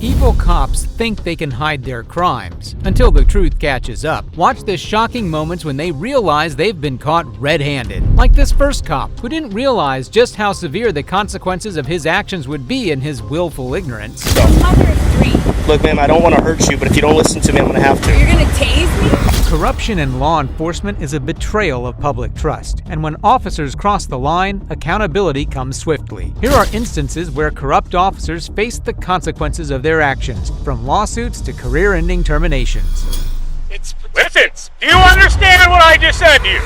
Evil cops think they can hide their crimes until the truth catches up. Watch the shocking moments when they realize they've been caught red-handed. Like this first cop, who didn't realize just how severe the consequences of his actions would be in his willful ignorance. Mother of three. Look, ma'am, I don't want to hurt you, but if you don't listen to me, I'm going to have to. You're gonna tase me? Corruption in law enforcement is a betrayal of public trust, and when officers cross the line, accountability comes swiftly. Here are instances where corrupt officers face the consequences of their actions, from lawsuits to career-ending terminations. Listen, do you understand what I just said to you?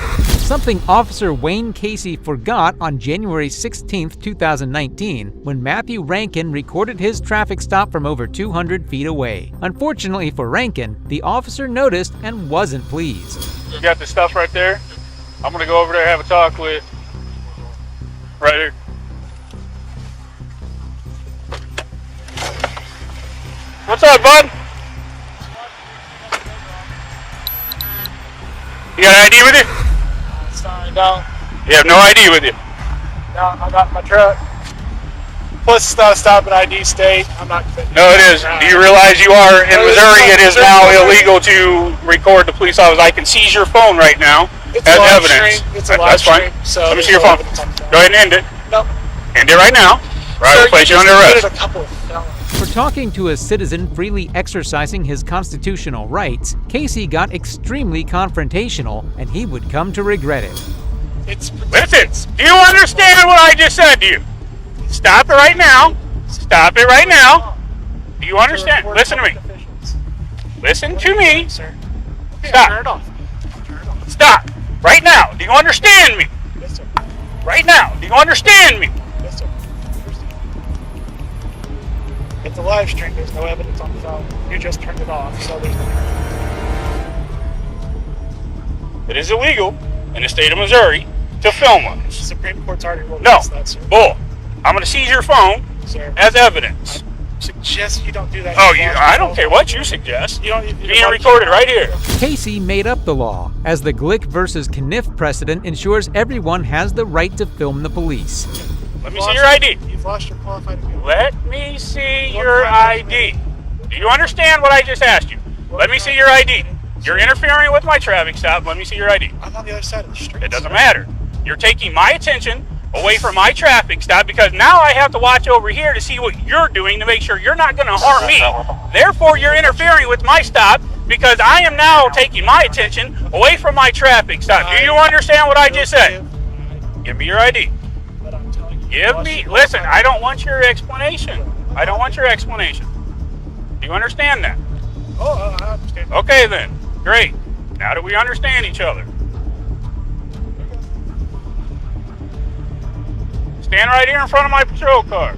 Something Officer Wayne Casey forgot on January 16, 2019, when Matthew Rankin recorded his traffic stop from over 200 feet away. Unfortunately for Rankin, the officer noticed and wasn't pleased. You got the stuff right there? I'm gonna go over there and have a talk with. Right here. What's up, bud? You got an ID with you? Sorry, no. You have no ID with you? No, I got my truck. Plus, it's not a stop at ID state. I'm not convicted. No, it is. Do you realize you are in Missouri? It is now illegal to record the police officer. I can seize your phone right now as evidence. It's a live stream. So let me see your phone. Go ahead and end it. Nope. End it right now. Right, we'll place you under arrest. A couple of felons. For talking to a citizen freely exercising his constitutional rights, Casey got extremely confrontational, and he would come to regret it. Listen, do you understand what I just said to you? Stop it right now. Stop it right now. Do you understand? Listen to me. Listen to me. Sir. Stop. Turn it off. Stop. Right now. Do you understand me? Yes, sir. Right now. Do you understand me? Yes, sir. It's a live stream. There's no evidence on the phone. You just turned it off, so there's no. It is illegal in the state of Missouri to film us. The Supreme Court's already ruled No. against that, sir. Bull. I'm going to seize your phone Sir. as evidence. Suggest you don't do that. Oh, I don't care what you suggest. You don't. Being recorded right here. Casey made up the law, as the Glick versus Kniff precedent ensures everyone has the right to film the police. Let me see your ID. You've lost your qualified immunity. Let me see your ID. Do you understand what I just asked you? Let me see your ID. You're interfering with my traffic stop. Let me see your ID. I'm on the other side of the street. It doesn't matter. You're taking my attention away from my traffic stop because now I have to watch over here to see what you're doing to make sure you're not going to harm me. Therefore, you're interfering with my stop because I am now taking my attention away from my traffic stop. Do you understand what I just said? Give me your ID. But I'm telling you, Give me, listen, I don't want your explanation. I don't want your explanation. Do you understand that? Oh, I understand. Okay then, great. Now that we understand each other. Stand right here in front of my patrol car.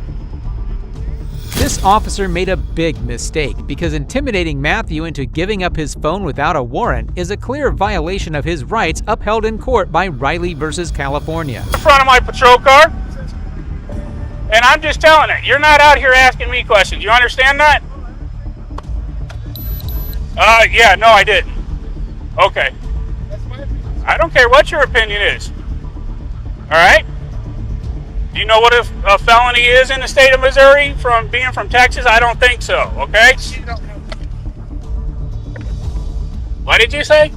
This officer made a big mistake because intimidating Matthew into giving up his phone without a warrant is a clear violation of his rights upheld in court by Riley versus California. In front of my patrol car. And I'm just telling it, you're not out here asking me questions. You understand that? Yeah, no, I didn't. Okay. I don't care what your opinion is. All right? Do you know what a felony is in the state of Missouri from being from Texas? I don't think so, okay? What did you say?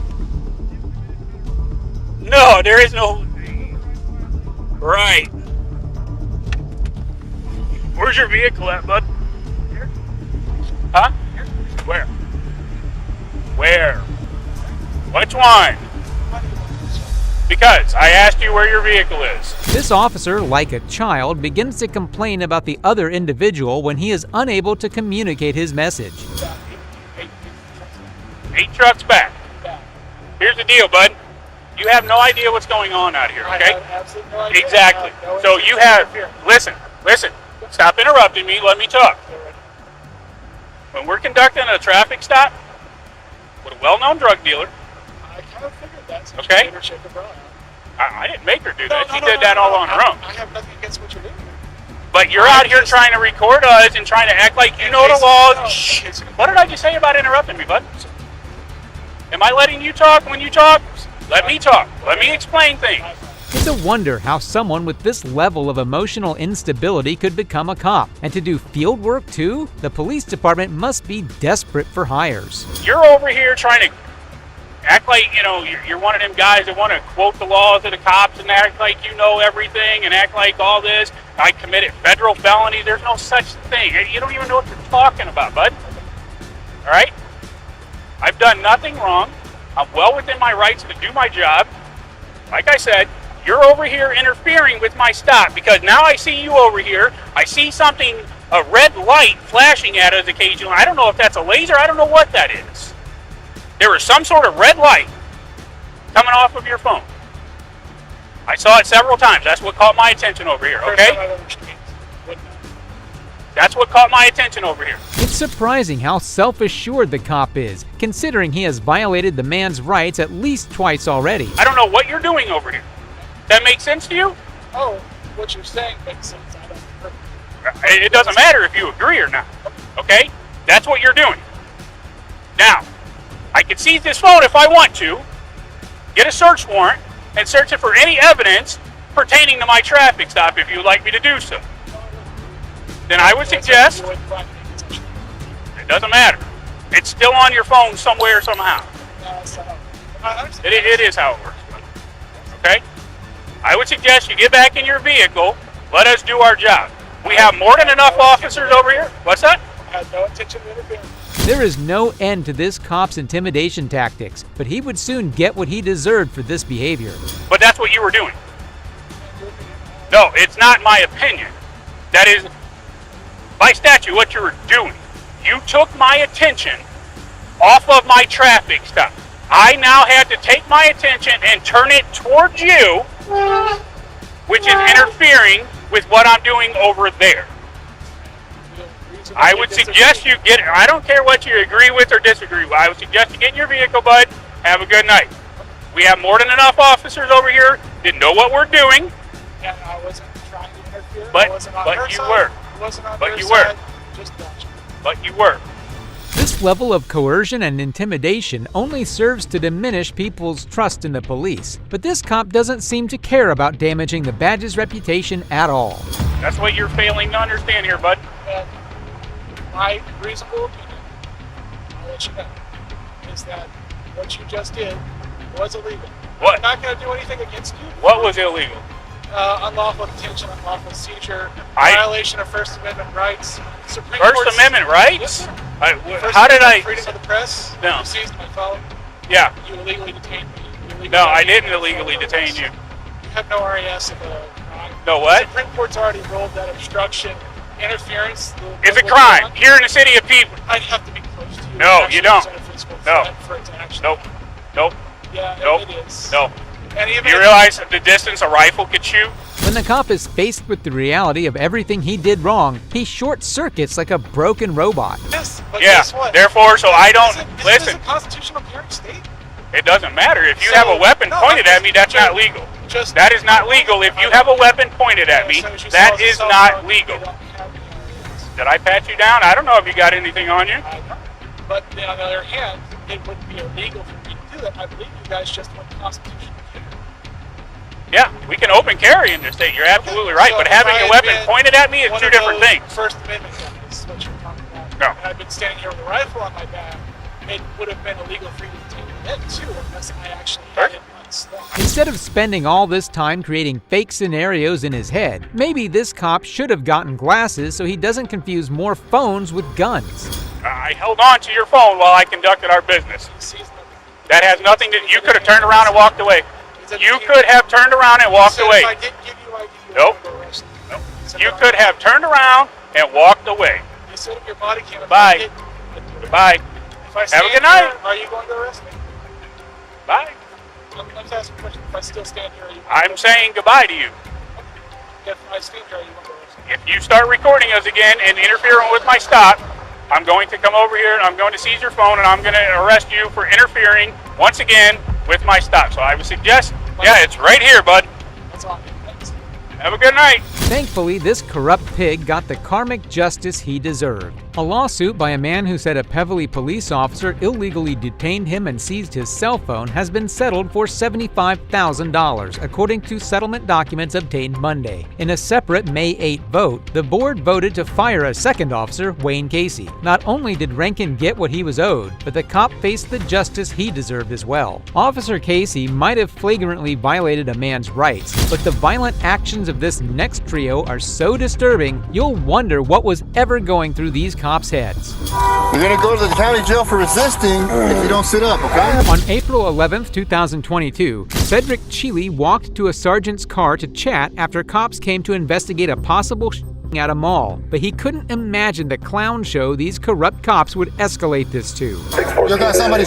No, there is no... Right. Where's your vehicle at, bud? Here. Huh? Here. Where? Where? Which one? Because I asked you where your vehicle is. This officer, like a child, begins to complain about the other individual when he is unable to communicate his message. 8 trucks back. Here's the deal, bud. You have no idea what's going on out here, okay? I have absolutely no idea. Exactly. No So you have, listen. Stop interrupting me. Let me talk. When we're conducting a traffic stop with a well-known drug dealer, I kind of figured that. So Okay. you made her shake her bra. I didn't make her do that. She did that all on her own. I have nothing against what you're doing. But you're out here trying to record us and trying to act like you know the laws. Shh. What did I just say about interrupting me, bud? Am I letting you talk when you talk? Let me talk. Let me explain things. It's a wonder how someone with this level of emotional instability could become a cop. And to do field work too? The police department must be desperate for hires. You're over here trying to act like, you're one of them guys that want to quote the laws of the cops and act like you know everything and act like all this. I committed federal felonies. There's no such thing. You don't even know what you're talking about, bud. All right? I've done nothing wrong. I'm well within my rights to do my job. Like I said, you're over here interfering with my stop because now I see you over here. I see something, a red light flashing at us occasionally. I don't know if that's a laser. I don't know what that is. There was some sort of red light coming off of your phone. I saw it several times. That's what caught my attention over here, okay? That's what caught my attention over here. It's surprising how self-assured the cop is, considering he has violated the man's rights at least twice already. I don't know what you're doing over here. That makes sense to you? Oh, what you're saying makes sense. It doesn't matter if you agree or not, okay? That's what you're doing. Now, I can seize this phone if I want to, get a search warrant, and search it for any evidence pertaining to my traffic stop if you'd like me to do so. Then I would suggest, it doesn't matter. It's still on your phone somewhere, somehow. It is how it works. Okay? I would suggest you get back in your vehicle, let us do our job. We have more than enough officers over here. What's that? I had no intention of interfering. There is no end to this cop's intimidation tactics, but he would soon get what he deserved for this behavior. But that's what you were doing. No, it's not my opinion. That is, by statute, what you were doing. You took my attention off of my traffic stop. I now had to take my attention and turn it towards you, which is interfering with what I'm doing over there. I would suggest you get, I don't care what you agree with or disagree with, I would suggest you get in your vehicle, bud. Have a good night. We have more than enough officers over here that know what we're doing. And I wasn't trying to interfere. But I wasn't on but her you side. were. I wasn't on But their you were. side. Just watching. But you were. This level of coercion and intimidation only serves to diminish people's trust in the police. But this cop doesn't seem to care about damaging the badge's reputation at all. That's what you're failing to understand here, bud. And my reasonable opinion, I'll let you know, is that what you just did was illegal. What? I'm not going to do anything against you. What was illegal? Unlawful detention, unlawful seizure, I- violation of First Amendment rights. Supreme First Court's- Amendment rights? Yes, sir. First How did Amendment I? freedom of the press. No. You seized my phone. Yeah. You illegally detained me. You illegally No, I detained didn't me. illegally detain you. You have no RAS of a crime. No what? The Supreme Court's already ruled that obstruction, interference. It's a crime here in the city of People. I'd have to be close to you. No, Actually, you don't. present a physical No. threat For it to actually. Nope. Nope. Yeah, Nope. it is. No. And even You if- realize the distance a rifle could shoot? When the cop is faced with the reality of everything he did wrong, he short circuits like a broken robot. Yes, but Yeah. guess what? Therefore, so I don't Isn't this listen. a constitutional parent state? It doesn't matter. If you So- have a weapon no, pointed I'm at me, that's just- not legal. Just That is not legal. If you have a weapon pointed at me, As soon as you that saw the is cell not phone, legal. you don't have any RAS. Did I pat you down? I don't know if you got anything on you. I know. But on the other hand, it wouldn't be illegal for me to do that. I believe you guys just went constitutional. Yeah, we can open carry in this state. You're absolutely right. So But if having I a had weapon been pointed at me is one two of different those things. First Amendment guys, is what you're talking about. No. And I've been standing here with a rifle on my back. It would have been illegal for you to detain me then too, unless I actually had it unslung. Instead of spending all this time creating fake scenarios in his head, maybe this cop should have gotten glasses so he doesn't confuse more phones with guns. I held on to your phone while I conducted our business. You seized my- That has nothing to. You could have turned around and walked away. You could have turned around and walked So away. If I did give you, I give you Nope. a arrest. Nope. So You no, could have turned around and walked away. You set up your body cam. If Bye. I did, Goodbye. If I Have a stand good night. Here, are you going to arrest me? Bye. I'm just asking a question. If I still stand here, are you going I'm saying goodbye to you. If I stand here, are you going to arrest me? If you start recording us again and interfering with my stop, I'm going to come over here and I'm going to seize your phone and I'm going to arrest you for interfering once again with my stop. So I would suggest, yeah, it's right here, bud. That's all. Thanks. Have a good night. Thankfully, this corrupt pig got the karmic justice he deserved. A lawsuit by a man who said a Peverly police officer illegally detained him and seized his cell phone has been settled for $75,000, according to settlement documents obtained Monday. In a separate May 8 vote, the board voted to fire a second officer, Wayne Casey. Not only did Rankin get what he was owed, but the cop faced the justice he deserved as well. Officer Casey might have flagrantly violated a man's rights, but the violent actions of this next trio are so disturbing, you'll wonder what was ever going through these cops' heads. You're gonna go to the county jail for resisting if you don't sit up, okay? On April 11, 2022, Cedric Cheeley walked to a sergeant's car to chat after cops came to investigate a possible shooting at a mall, but he couldn't imagine the clown show these corrupt cops would escalate this to. You got somebody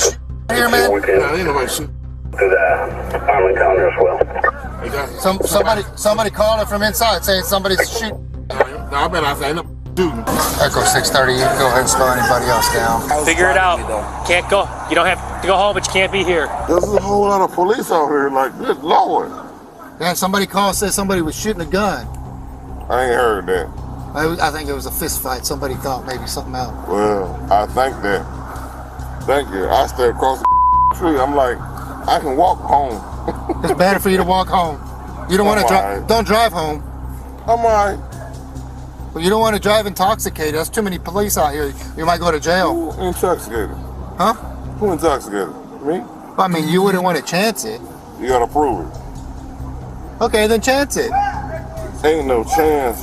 here, man? No, ain't nobody shooting. To the Island Counter as well. Somebody calling from inside saying somebody's shooting. No, I bet I say ain't no shooting. Echo 630, you can go ahead and slow anybody else down. Figure it out. Can't go. You don't have to go home, but you can't be here. There's a whole lot of police out here, like, good Lord. Yeah, somebody called and said somebody was shooting a gun. I ain't heard that. I think it was a fist fight. Somebody thought maybe something else. Well, I think that. Thank you. I stay across the street. I'm like, I can walk home. It's better for you to walk home. You don't want to drive. Don't drive home. I'm alright. Well, you don't want to drive intoxicated. There's too many police out here. You might go to jail. Who intoxicated? Huh? Who intoxicated? Me? Well, I mean, you wouldn't want to chance it. You gotta prove it. Okay, then chance it. Ain't no chance.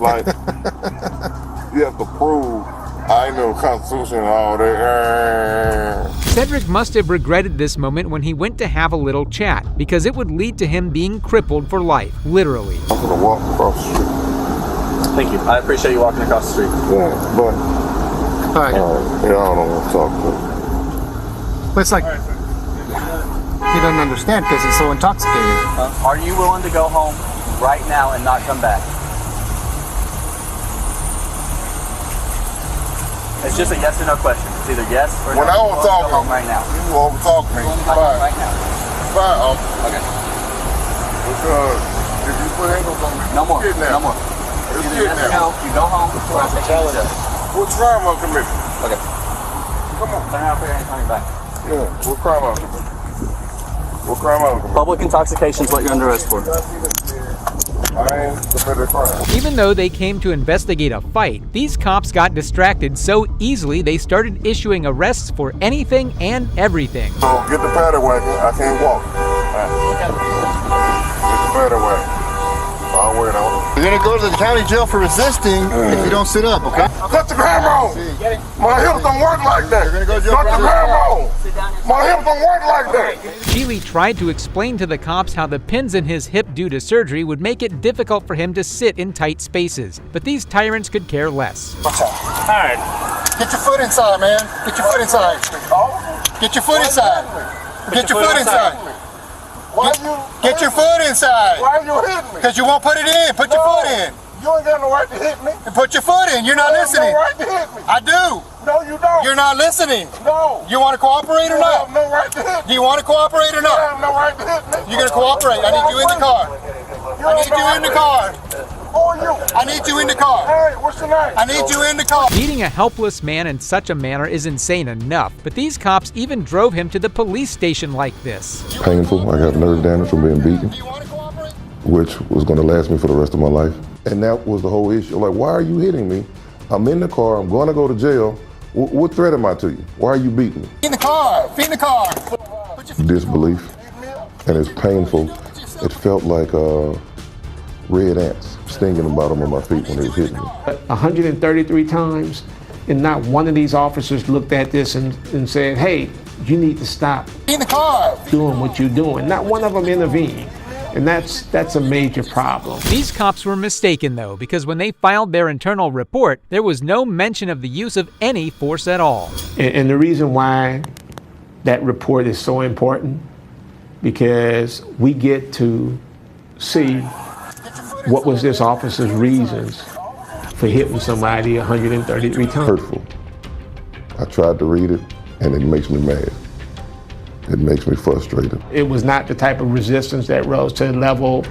Like, you have to prove I know Constitution and all that. Cedric must have regretted this moment when he went to have a little chat, because it would lead to him being crippled for life, literally. I'm gonna walk across the street. Thank you. I appreciate you walking across the street. Yeah, but All right. yeah, I don't want to talk to him. But it's like he doesn't understand because he's so intoxicated. Are you willing to go home right now and not come back? It's just a yes or no question. It's either yes or no. When I was Go talking, home right now. you won't talk to me. Fine. Right now. Fine, Okay. because if you put handles on me, No more. it's kidnapping. No more. It's It's either yes or no. kidnapping. You go home or I'll take you to jail. What crime I'm committing? Okay. Come on. Turn around for your coming back. Yeah, what crime I'm committing? What crime I'm committing? Public intoxication is what you're under arrest for. I ain't committed a crime. Even though they came to investigate a fight, these cops got distracted so easily they started issuing arrests for anything and everything. So get the paddy wagon. I can't walk. Get the paddy wagon. I'll wait on it. You're gonna go to the county jail for resisting if you don't sit up, okay? Cut the camera on. My hips don't work like that. You're gonna go to jail Cut for the camera on. My hips don't work like that. Cheeley tried to explain to the cops how the pins in his hip due to surgery would make it difficult for him to sit in tight spaces, but these tyrants could care less. All right. Get your foot inside, man. Get your foot inside. Get your foot inside. Get your foot inside. Get your foot inside. Why are you hitting me? Because you won't put it in. Put your foot in. You ain't got no right to hit me. And put your foot in. You're not You have listening. no right to hit me. I do. No, you don't. You're not listening. No. You want to cooperate or You have not? no right to hit Do me. you want to cooperate or You not? have no right to hit me. You're going to cooperate. I need you in the car. I need you in the car. Who are you? I need you in the car. Hey, what's your name? I need you in the car. Beating a helpless man in such a manner is insane enough, but these cops even drove him to the police station like this. Painful. I got nerve damage from being beaten, Do you want to cooperate? which was going to last me for the rest of my life. And that was the whole issue. Like, why are you hitting me? I'm in the car. I'm going to go to jail. What threat am I to you? Why are you beating me? In the car. Be in the car. Disbelief. And it's painful. It felt like red ants stinging the bottom of my feet when they was hitting me. 133 times, and not one of these officers looked at this and said, hey, you need to stop Be in the car. doing what you're doing. Not one of them intervened. And that's a major problem. These cops were mistaken, though, because when they filed their internal report, there was no mention of the use of any force at all. And the reason why that report is so important, because we get to see what was this officer's reasons for hitting somebody 133 times. Hurtful. I tried to read it, and it makes me mad. It makes me frustrated. It was not the type of resistance that rose to the level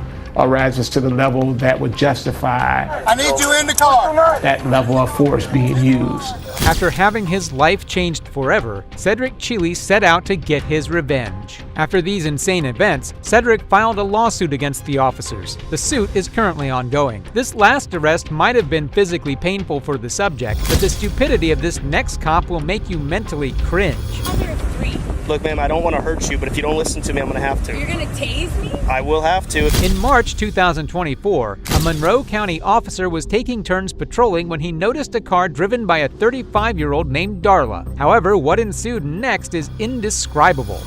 arises to the level that would justify I need you in the car. that level of force being used. After having his life changed forever, Cedric Chile set out to get his revenge. After these insane events, Cedric filed a lawsuit against the officers. The suit is currently ongoing. This last arrest might have been physically painful for the subject, but the stupidity of this next cop will make you mentally cringe. Mother of three. Look, ma'am, I don't want to hurt you, but if you don't listen to me, I'm going to have to. You're gonna tase me? I will have to. In March 2024, a Monroe County officer was taking turns patrolling when he noticed a car driven by a 35-year-old named Darla. However, what ensued next is indescribable.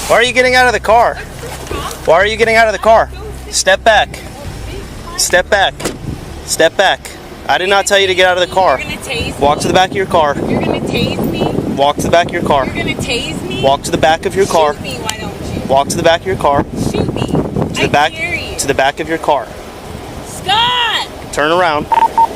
Why are you getting out of the car? Why are you getting out of the car? Step back. Step back. Step back. I did not tell you to get out of the car. You're gonna tase Walk me? to the back of your car. You're gonna tase me? Walk to the back of your car. You're gonna tase me? Walk to the back of your car. Shoot me, why don't you? Walk to the back of your car. Shoot me. To the back. To the back of your car. Scott! Turn around.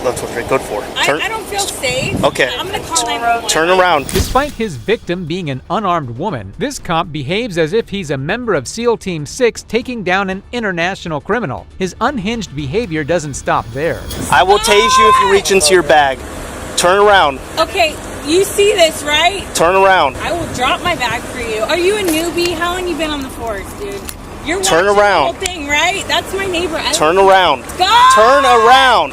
That's what you're good for. Turn. I don't feel safe. Okay. I'm gonna call 911. Turn around. Despite his victim being an unarmed woman, this cop behaves as if he's a member of SEAL Team 6 taking down an international criminal. His unhinged behavior doesn't stop there. I will tase you if you reach into your bag. Turn around. Okay, you see this, right? Turn around. I will drop my bag for you. Are you a newbie? How long you been on the force, dude? You're Turn watching around. the whole thing, right? That's my neighbor. Turn around. Scott! Turn around.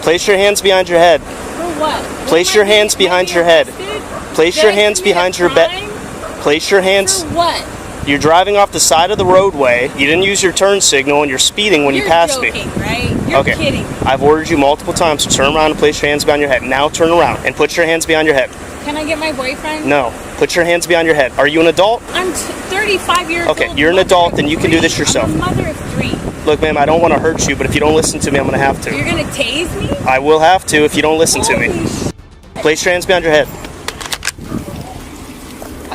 Place your hands behind your head. For what? Place your hands behind your head. Place your hands behind your bed. Place your hands. For what? You're driving off the side of the roadway. You didn't use your turn signal and you're speeding when you passed me. You're joking, right? You're Okay. kidding. I've ordered you multiple times to turn around and place your hands behind your head. Now turn around and put your hands behind your head. Can I get my boyfriend? No. Put your hands behind your head. Are you an adult? I'm 35 years old. Okay, you're an mother adult, of then you can do this three. yourself. I'm a mother of three. Look, ma'am, I don't want to hurt you, but if you don't listen to me, I'm going to have to. You're gonna tase me? I will have to if you don't listen to me. Place your hands behind your head.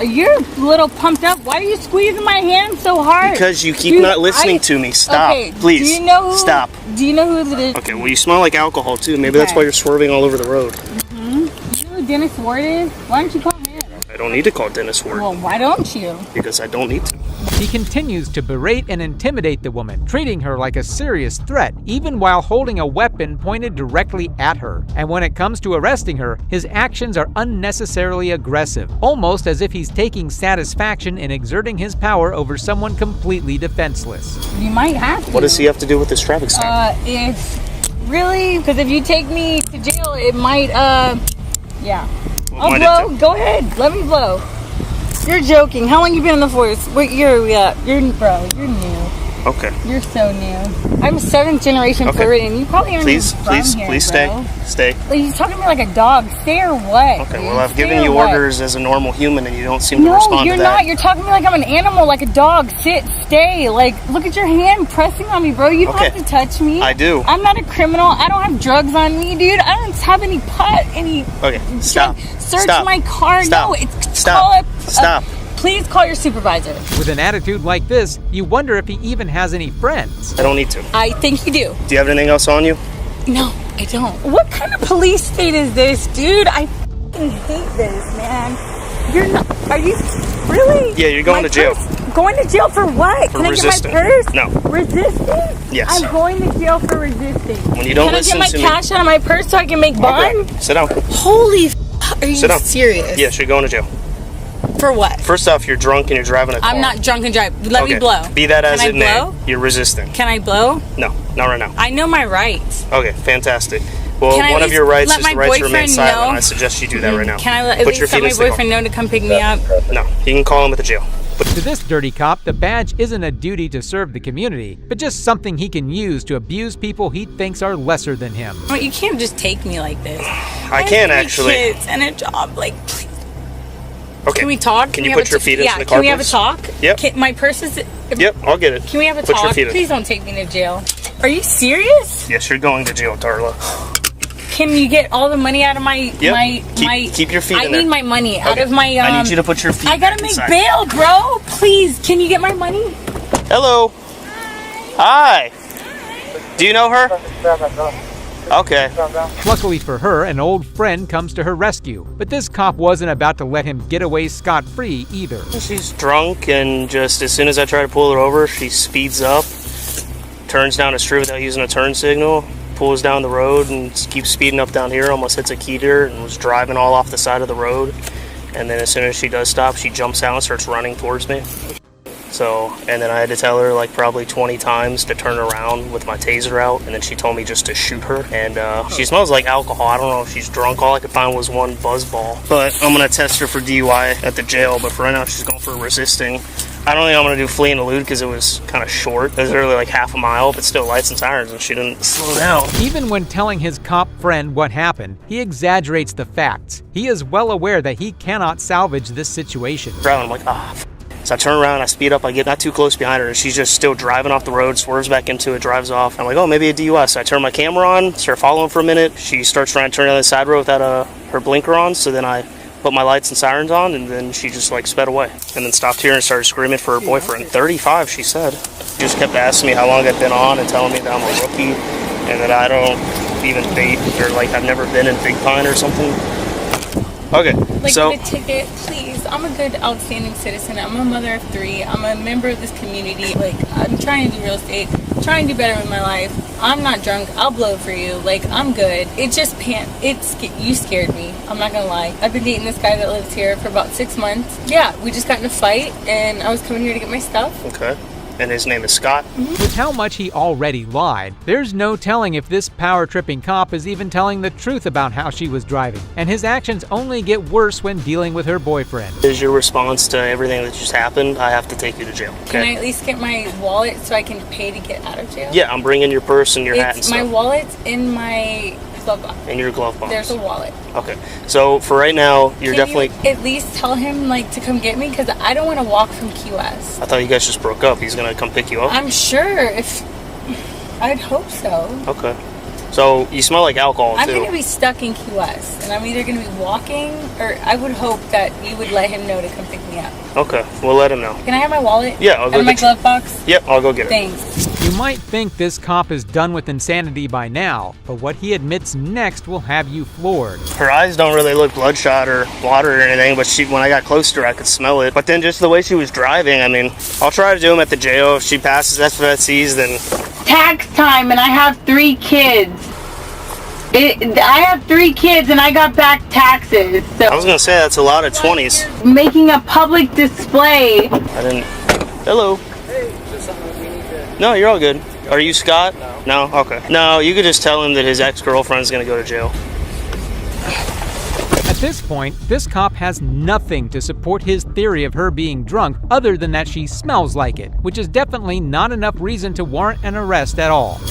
You're a little pumped up. Why are you squeezing my hand so hard? Because you keep Dude, not listening to me. Stop. Okay, Please. Do you know who, Stop. Do you know who it is? Okay, well, you smell like alcohol, too. Maybe that's Okay. why you're swerving all over the road. You know who Dennis Ward is? Why don't you call him? I don't need to call Dennis Ward. Well, why don't you? Because I don't need to. He continues to berate and intimidate the woman, treating her like a serious threat, even while holding a weapon pointed directly at her. And when it comes to arresting her, his actions are unnecessarily aggressive, almost as if he's taking satisfaction in exerting his power over someone completely defenseless. You might have to. What does he have to do with this traffic stop? Because if you take me to jail, it might, yeah. What I'll might it blow. do? Go ahead. Let me blow. You're joking. How long you been in the force? What year are we at? You're new. Okay. You're so new. I'm 7th generation Okay. Floridian. You probably aren't Please, even from please, here, please bro. stay. Stay. Like, you talking to me like a dog. Stay or what? Okay, dude? well, I've Stay given or you what? orders as a normal human and you don't seem to No, respond you're to that. not. You're talking to me like I'm an animal, like a dog. Sit, stay. Like, look at your hand pressing on me, bro. You don't Okay. have to touch me. I do. I'm not a criminal. I don't have drugs on me, dude. I don't have any any. Okay, stop. Search Stop. my car. Stop. No, it's Stop. call up. Stop. Please call your supervisor. With an attitude like this, you wonder if he even has any friends. I don't need to. I think you do. Do you have anything else on you? No, I don't. What kind of police state is this, dude? I fucking hate this, man. You're not. Are you really? Yeah, you're going My to jail. purse? Going to jail for what? For Can resisting. I get my purse? No. Resisting? Yes. I'm going to jail for resisting. When you don't Can listen I to get me. my cash out of my purse so I can make bond? Okay, sit down. Holy are you Sit down. serious? Yes, you're going to jail. For what? First off, you're drunk and you're driving a car. I'm not drunk and drive. Let Okay, me blow. Be that as Can it I may, blow? you're resisting. Can I blow? No, not right now. I know my rights. Okay, fantastic. Well, Can I one at of your least rights let is my the right to remain boyfriend silent. know? I suggest you do that right now. Can I at Put least your let feet my in the car. boyfriend know to come pick me up? No, you can call him at the jail. To this dirty cop, the badge isn't a duty to serve the community, but just something he can use to abuse people he thinks are lesser than him. Well, you can't just take me like this. I can have 3 actually. kids and a job. Like, please. Okay. Can we talk? Can we you have put a your t- feet into yeah, the car, can we have a please? talk? Yep. My purse is. Yep, I'll get it. Can we have a Put your talk? feet in. Please don't take me to jail. Are you serious? Yes, you're going to jail, Darla. Can you get all the money out of my Yep. my Keep your feet I in there. need my money out Okay. of my I need you to put your feet I gotta back make inside. bail, bro. Please, can you get my money? Hello. Hi. Do you know her? Okay. Luckily for her, an old friend comes to her rescue, but this cop wasn't about to let him get away scot-free either. She's drunk, and just as soon as I try to pull her over, she speeds up, turns down a street without using a turn signal, pulls down the road and keeps speeding up down here, almost hits a key deer, and was driving all off the side of the road. And then as soon as she does stop, she jumps out and starts running towards me. So, and then I had to tell her like probably 20 times to turn around with my taser out, and then she told me just to shoot her. And she smells like alcohol. I don't know if she's drunk. All I could find was one buzz ball. But I'm gonna test her for DUI at the jail, but for right now she's going for resisting. I don't think I'm gonna do flee and elude because it was kind of short. It was literally like half a mile, but still lights and sirens, and she didn't slow down. Even when telling his cop friend what happened, he exaggerates the facts. He is well aware that he cannot salvage this situation. I'm like, So I turn around, I speed up, I get not too close behind her, and she's just still driving off the road, swerves back into it, drives off. I'm like, oh, maybe a DUI. So I turn my camera on, start following for a minute. She starts trying to turn down the side road without her blinker on, so then I put my lights and sirens on, and then she just like sped away. And then stopped here and started screaming for her boyfriend. 35, she said. She just kept asking me how long I'd been on and telling me that I'm a rookie and that I don't even date, or like I've never been in Big Pine or something. Okay, like, so get a ticket, please. I'm a good, outstanding citizen. I'm a mother of 3. I'm a member of this community. Like, I'm trying to do real estate, trying to do better with my life. I'm not drunk. I'll blow for you. Like, I'm good. It just you scared me. I'm not gonna lie. I've been dating this guy that lives here for about 6 months. Yeah, we just got in a fight, and I was coming here to get my stuff. Okay. And his name is Scott. With how much he already lied, there's no telling if this power-tripping cop is even telling the truth about how she was driving. And his actions only get worse when dealing with her boyfriend. Is your response to everything that just happened, I have to take you to jail. Okay? Can I at least get my wallet so I can pay to get out of jail? Yeah, I'm bringing your purse and your hat and stuff. My wallet's in my glove box. In your glove box. There's a wallet. Okay. So for right now, you're definitely... Can you at least tell him like to come get me? Because I don't want to walk from Key West. I thought you guys just broke up. He's going to come pick you up? I'm sure. I'd hope so. Okay. So you smell like alcohol, too. I'm going to be stuck in Key West, and I'm either going to be walking, or I would hope that you would let him know to come pick me up. Okay, we'll let him know. Can I have my wallet? Yeah, I'll go and my glove box? Yep, I'll go get it. Thanks. You might think this cop is done with insanity by now, but what he admits next will have you floored. Her eyes don't really look bloodshot or water or anything, but when I got close to her, I could smell it. But then just the way she was driving, I mean, I'll try to do him at the jail. If she passes FFCs, then... Tax time, and I have 3 kids. I have 3 kids, and I got back taxes. So I was going to say, that's a lot of 20s. Making a public display. I didn't... Hello. Hey, just something we need to... No, you're all good. Are you Scott? No? Okay. No, you could just tell him that his ex-girlfriend's going to go to jail. At this point, this cop has nothing to support his theory of her being drunk other than that she smells like it, which is definitely not enough reason to warrant an arrest at all.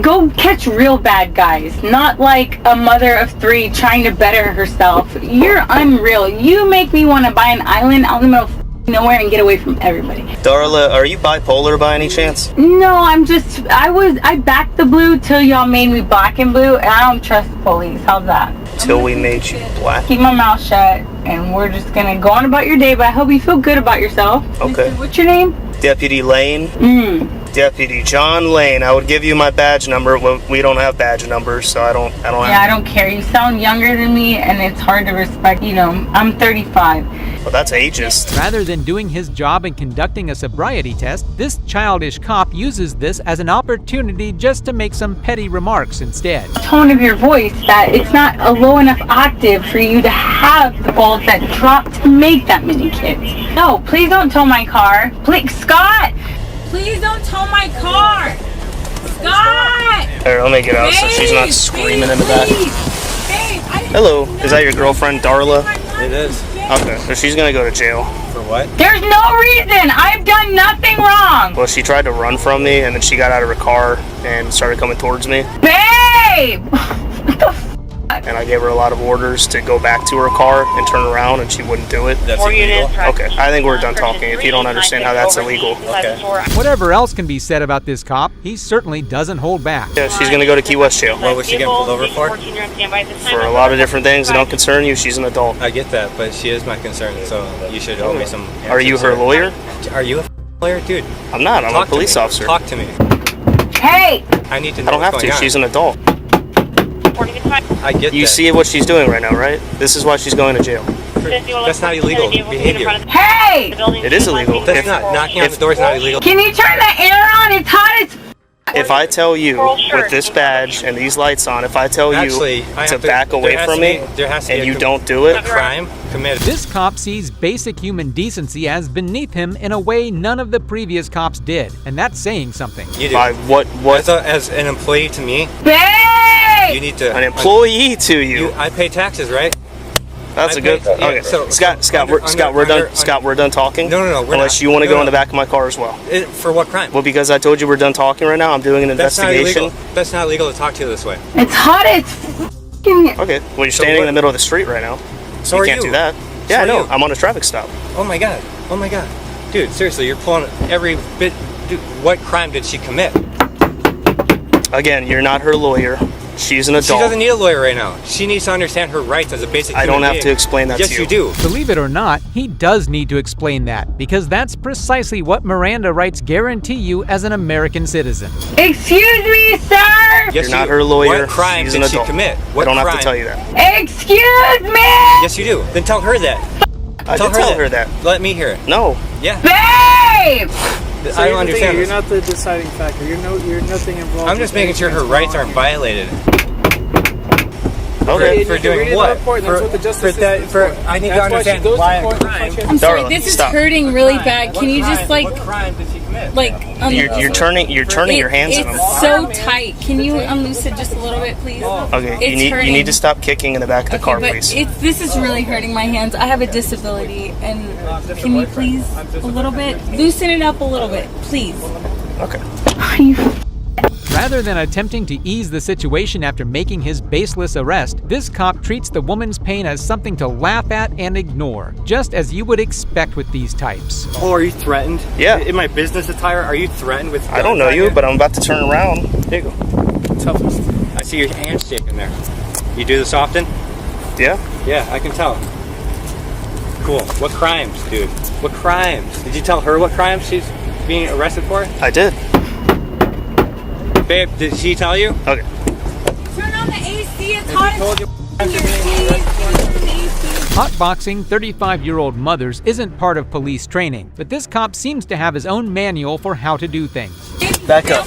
Go catch real bad guys, not like a mother of 3 trying to better herself. You're unreal. You make me want to buy an island out in the middle of nowhere and get away from everybody. Darla, are you bipolar by any chance? No, I backed the blue till y'all made me black and blue, and I don't trust the police. How's that? Till we made you black. Keep my mouth shut, and we're just gonna go on about your day, but I hope you feel good about yourself. Okay. What's your name? Deputy Lane. Deputy John Lane. I would give you my badge number. Well, we don't have badge numbers, so I don't I don't care. You sound younger than me, and it's hard to respect. You know, I'm 35. Well, that's ageist. Rather than doing his job and conducting a sobriety test, this childish cop uses this as an opportunity just to make some petty remarks instead. Tone of your voice that it's not a low enough octave for you to have the balls that drop to make that many kids. No, please don't tow my car. Please, Scott! Please don't tow my car! Scott! Here, let me get out so she's not screaming in the back. Hello, is that your girlfriend, Darla? It is. Okay, so she's gonna go to jail. For what? There's no reason! I've done nothing wrong! Well, she tried to run from me, and then she got out of her car and started coming towards me. Babe! What the f***? And I gave her a lot of orders to go back to her car and turn around, and she wouldn't do it. That's illegal. Okay, I think we're done talking. If you don't understand how that's illegal. Okay. Whatever else can be said about this cop, he certainly doesn't hold back. Yeah, she's gonna go to Key West jail. What was she getting pulled over for? For a lot of different things that don't concern you. She's an adult. I get that, but she is my concern, so you should owe me some answers. Are you her lawyer? Are you a lawyer? Dude. I'm not. I'm a police officer. Talk to me. Hey! I need to know I don't have what's to. going on. She's an adult. I get You that. see what she's doing right now, right? This is why she's going to jail. That's not illegal behavior. Hey! It is illegal. That's not knocking on the door is not illegal. Can you turn the air on? It's hot as If I tell you with this badge and these lights on, if I tell you Actually, I to have to- back away there has from to me be- there has to be and a you com- don't do it, A crime committed. This cop sees basic human decency as beneath him in a way none of the previous cops did, and that's saying something. You do. by what As an employee to me, Babe! you need to. an employee to you. I pay taxes, right? That's I a good. pay- yeah, Okay, so- Scott, under- we're done. under- Scott, we're done talking. No, we're Unless not. you want to No, go in no. the back of my car as well. For what crime? Well, because I told you we're done talking right now. I'm doing an That's not investigation. illegal. That's not illegal to talk to you this way. It's hot as f***ing. Okay. Well, you're So standing in what- the middle of the street right now. So you are can't you. do that. So Yeah, I are know. you. I'm on a traffic stop. Oh my god. Oh my god. Dude, seriously, you're pulling every bit. Dude, what crime did she commit? Again, you're not her lawyer. She's an adult. She doesn't need a lawyer right now. She needs to understand her rights as a basic I human don't have being. to explain that yes, to you. Yes, you do. Believe it or not, he does need to explain that, because that's precisely what Miranda rights guarantee you as an American citizen. Excuse me, sir! Yes, You're not her lawyer. What crime She's did an she adult. commit? I What don't crime? have to tell you that. Excuse me! Yes, you do. Then tell her that. I did tell her that. Let me hear it. No. Yeah. Babe! I don't understand. You're this. not the deciding factor. You're nothing involved. I'm just making sure her rights aren't violated. Okay. For doing what? That's what the justice system is for for. I need to That's why she understand goes to why a court to crime. punch I'm sorry, Darla, this is stop. hurting really bad. Can you just like, What crime did she commit? like, You're turning your hands in them. It's so tight. Can you unloose it just a little bit, please? Okay. It's You hurting. need to stop kicking in the back of the car, but please. this is really hurting my hands. I have a disability, and can you please a little bit loosen it up a little bit, please? Okay. Rather than attempting to ease the situation after making his baseless arrest, this cop treats the woman's pain as something to laugh at and ignore, just as you would expect with these types. Oh, are you threatened? Yeah. In my business attire, are you threatened with? I don't know you, but I'm about to turn around. There you go. Toughest. I see your hands shaking there. You do this often? Yeah. Yeah, I can tell. Cool. What crimes, dude? What crimes? Did you tell her what crimes she's being arrested for? I did. Babe, did she tell you? Okay. Turn on the AC. It's hot. Hotboxing 35-year-old mothers isn't part of police training, but this cop seems to have his own manual for how to do things. Back up.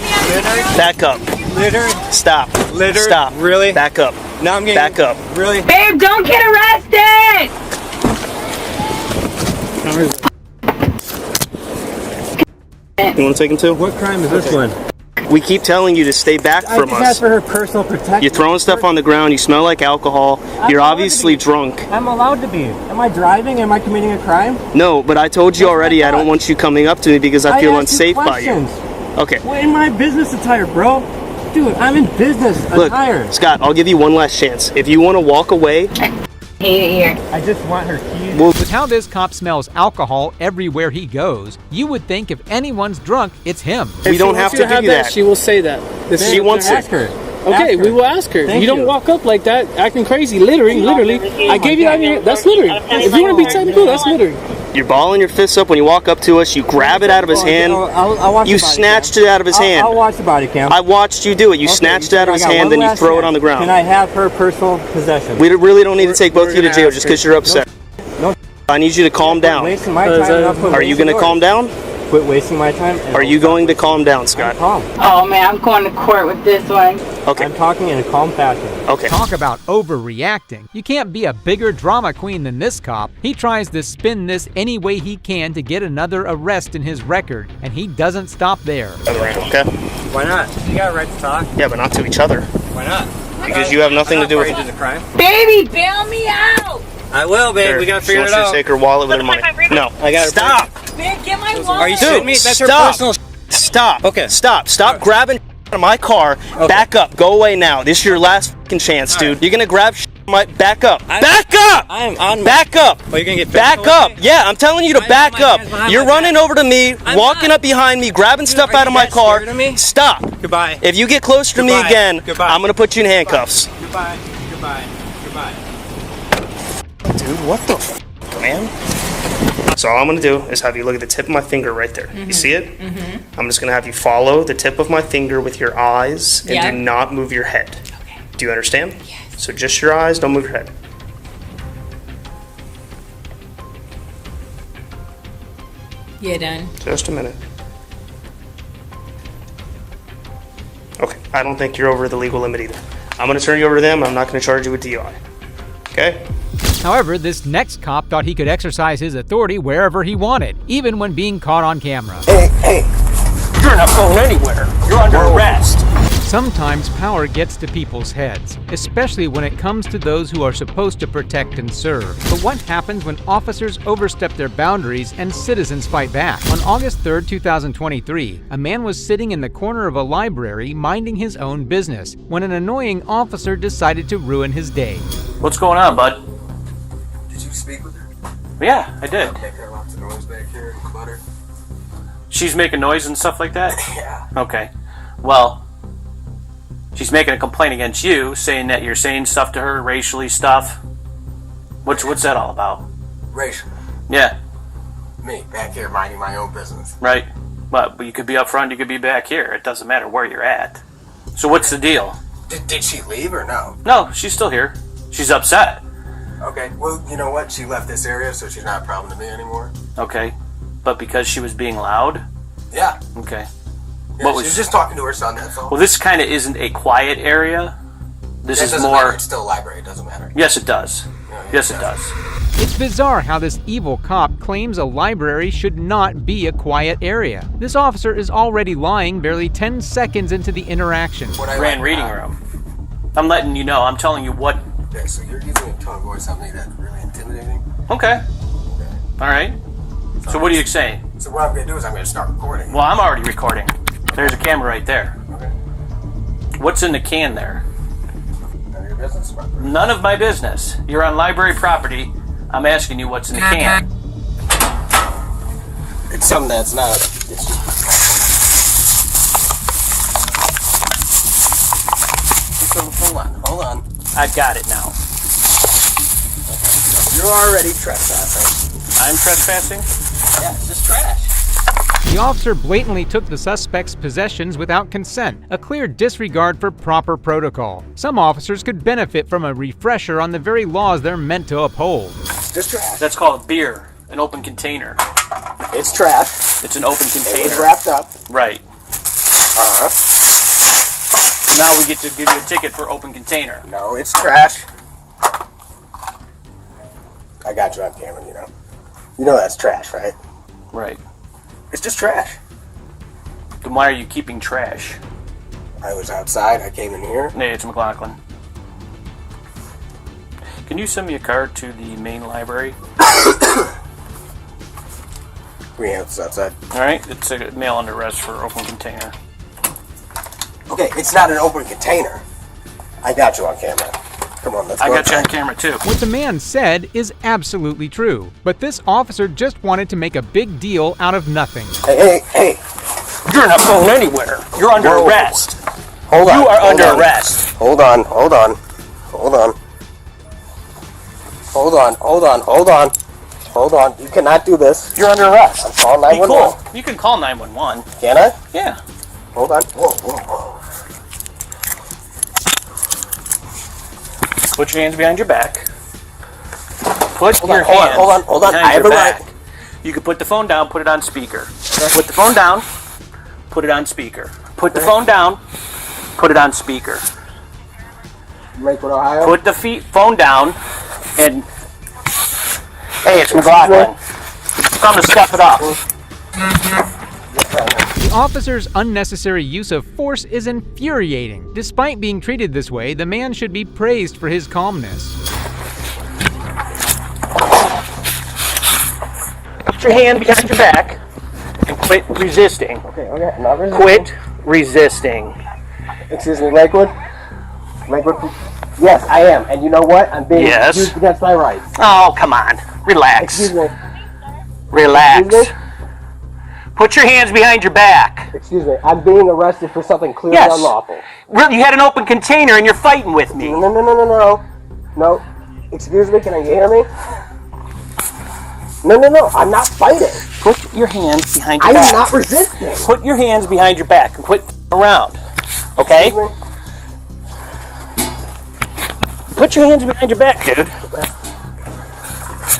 Back up. Littered? Stop. Littered? Stop. Really? Back up. Now I'm getting. Back up. Really? Babe, don't get arrested! You want to take him too? What crime is this one? We keep telling you to stay back I from just us. asked for her personal protection. You're throwing stuff on the ground. You smell like alcohol. You're obviously drunk. I'm allowed to be. Am I driving? Am I committing a crime? No, but I told you already I don't want you coming up to me because I feel asked unsafe by you. questions. Okay. Well, in my business attire, bro. Dude, I'm in business Look, attire. Scott, I'll give you one last chance. If you want to walk away, Hate it here. I just want her keys. With how this cop smells alcohol everywhere he goes, you would think if anyone's drunk, it's him. we don't have to do that. She will say that. She wants it. Ask her. Okay, Ask her. we will ask her. Thank You don't you. walk up like that, acting crazy, littering, literally. I gave you that. That's littering. If you want to be technical, that's littering. You're balling your fists up when you walk up to us. You grab it out of his hand. I'll watch You the body snatched cam. it out of his hand. I'll watch the body cam. I watched you do it. You Okay, snatched it out of his I got hand, one then you last throw it chance. on the ground. Can I have her personal possession? We really don't need to take both of you to gonna jail ask just her. because you're upset. No. I need you to calm down. Wasting my time. Not put Are you wasting going to calm yours. down? Quit wasting my time. and Are you going to calm down, Scott? calm? Oh man, I'm going to court with this one. Okay. I'm talking in a calm fashion. Okay. Talk about overreacting. You can't be a bigger drama queen than this cop. He tries to spin this any way he can to get another arrest in his record, and he doesn't stop there. Okay. Why not? You got a right to talk. Yeah, but not to each other. Why not? Because you have nothing to do with it. Is a crime. Baby, bail me out. I will, babe. We gotta figure it She wants out. to take her wallet with her money. No. I got Stop. Babe, get my wallet. Are you Dude, shitting me? That's her stop. personal. Stop. Okay. Stop grabbing out of my car. Okay. Back up. Go away now. This is your last fucking chance, dude. You're gonna grab my back up. Back up. I'm on. Back up. Oh, you're gonna get Back physical up. with me? Yeah, I'm telling you to I back have my up. hands behind You're my running back. over to me, I'm walking not. up behind me, grabbing stuff Are out of you my guys car. scared of me? Stop. Goodbye. If you get closer to me Goodbye. again, Goodbye. I'm gonna put you in handcuffs. Goodbye. Goodbye. Goodbye. Dude, what the f, man? So all I'm gonna do is have you look at the tip of my finger right there. You see it? I'm just gonna have you follow the tip of my finger with your eyes and Yeah. do not move your head. Do you understand? Yes. So just your eyes, don't move your head. Yeah, done. Just a minute. Okay, I don't think you're over the legal limit either. I'm going to turn you over to them. I'm not going to charge you with DUI. Okay? However, this next cop thought he could exercise his authority wherever he wanted, even when being caught on camera. Hey, you're not going anywhere. You're under arrest. Sometimes power gets to people's heads, especially when it comes to those who are supposed to protect and serve. But what happens when officers overstep their boundaries and citizens fight back? On August 3rd, 2023, a man was sitting in the corner of a library minding his own business when an annoying officer decided to ruin his day. What's going on, bud? Did you speak with her? Yeah, I did. Making lots of noise back here and clutter. She's making noise and stuff like that? Yeah. Okay. Well, she's making a complaint against you, saying that you're saying stuff to her, racially stuff. What's that all about? Racial. Yeah. Me, back here minding my own business. Right. But you could be up front, you could be back here. It doesn't matter where you're at. So what's the deal? Did she leave or no? No, she's still here. She's upset. Okay, well, you know what? She left this area, so she's not a problem to me anymore. Okay. But because she was being loud? Yeah. Okay. Yeah, she was just talking to her son, that's all. Well, this kind of isn't a quiet area. This is more... Matter. It's still a library, it doesn't matter. Yes, it does. Yes, it does. It's bizarre how this evil cop claims a library should not be a quiet area. This officer is already lying barely 10 seconds into the interaction. Grand reading room. I'm letting you know. I'm telling you what... Okay, so you're using a tone of voice on me that's really intimidating? Okay. All right. So what are you saying? So what I'm going to do is I'm going to start recording. Well, I'm already recording. There's a camera right there. Okay. What's in the can there? None of your business? None of my business. You're on library property. I'm asking you what's in the can. It's something that's not... Hold on. I've got it now. You're already trespassing. I'm trespassing? Yeah, it's just trash. The officer blatantly took the suspect's possessions without consent, a clear disregard for proper protocol. Some officers could benefit from a refresher on the very laws they're meant to uphold. Just trash. That's called a beer, an open container. It's trash. It's an open container. It was wrapped up. Right. Now we get to give you a ticket for open container. No, it's trash. I got you on camera, you know. You know that's trash, right? Right. It's just trash. Then why are you keeping trash? I was outside, I came in here. Hey, it's McLaughlin. Can you send me a card to the main library? Greenhouse is outside. Alright, it's a mail under arrest for open container. Okay, it's not an open container. I got you on camera. Come on, let's go. I got you on camera too. What the man said is absolutely true, but this officer just wanted to make a big deal out of nothing. Hey! You're not going anywhere. You're under arrest. Hold on. You are under arrest. Hold on. You cannot do this. You're under arrest. I'm calling Be 911. cool. You can call 911. Can I? Yeah. Hold on. Whoa. Put your hands behind your back. Hold on. I have a right. You can put the phone down, put it on speaker. Put the phone down, put it on speaker. Put the phone down, put it on speaker. Lakewood, Ohio. Put the phone down, and hey, it's McLaughlin. Time to step it up. The officer's unnecessary use of force is infuriating. Despite being treated this way, the man should be praised for his calmness. Put your hand behind your back and quit resisting. Okay, I'm not resisting. Quit resisting. Excuse me, Lakewood? Yes, I am. And you know what? I'm being used against my rights. Oh, come on. Relax. Excuse me. Relax. Excuse me? Put your hands behind your back. Excuse me. I'm being arrested for something clearly unlawful. Really, you had an open container and you're fighting with me. No. Excuse me, can you hear me? No, I'm not fighting. Put your hands behind your back. I'm not resisting. Put your hands behind your back and quit around. Okay? Put your hands behind your back, dude.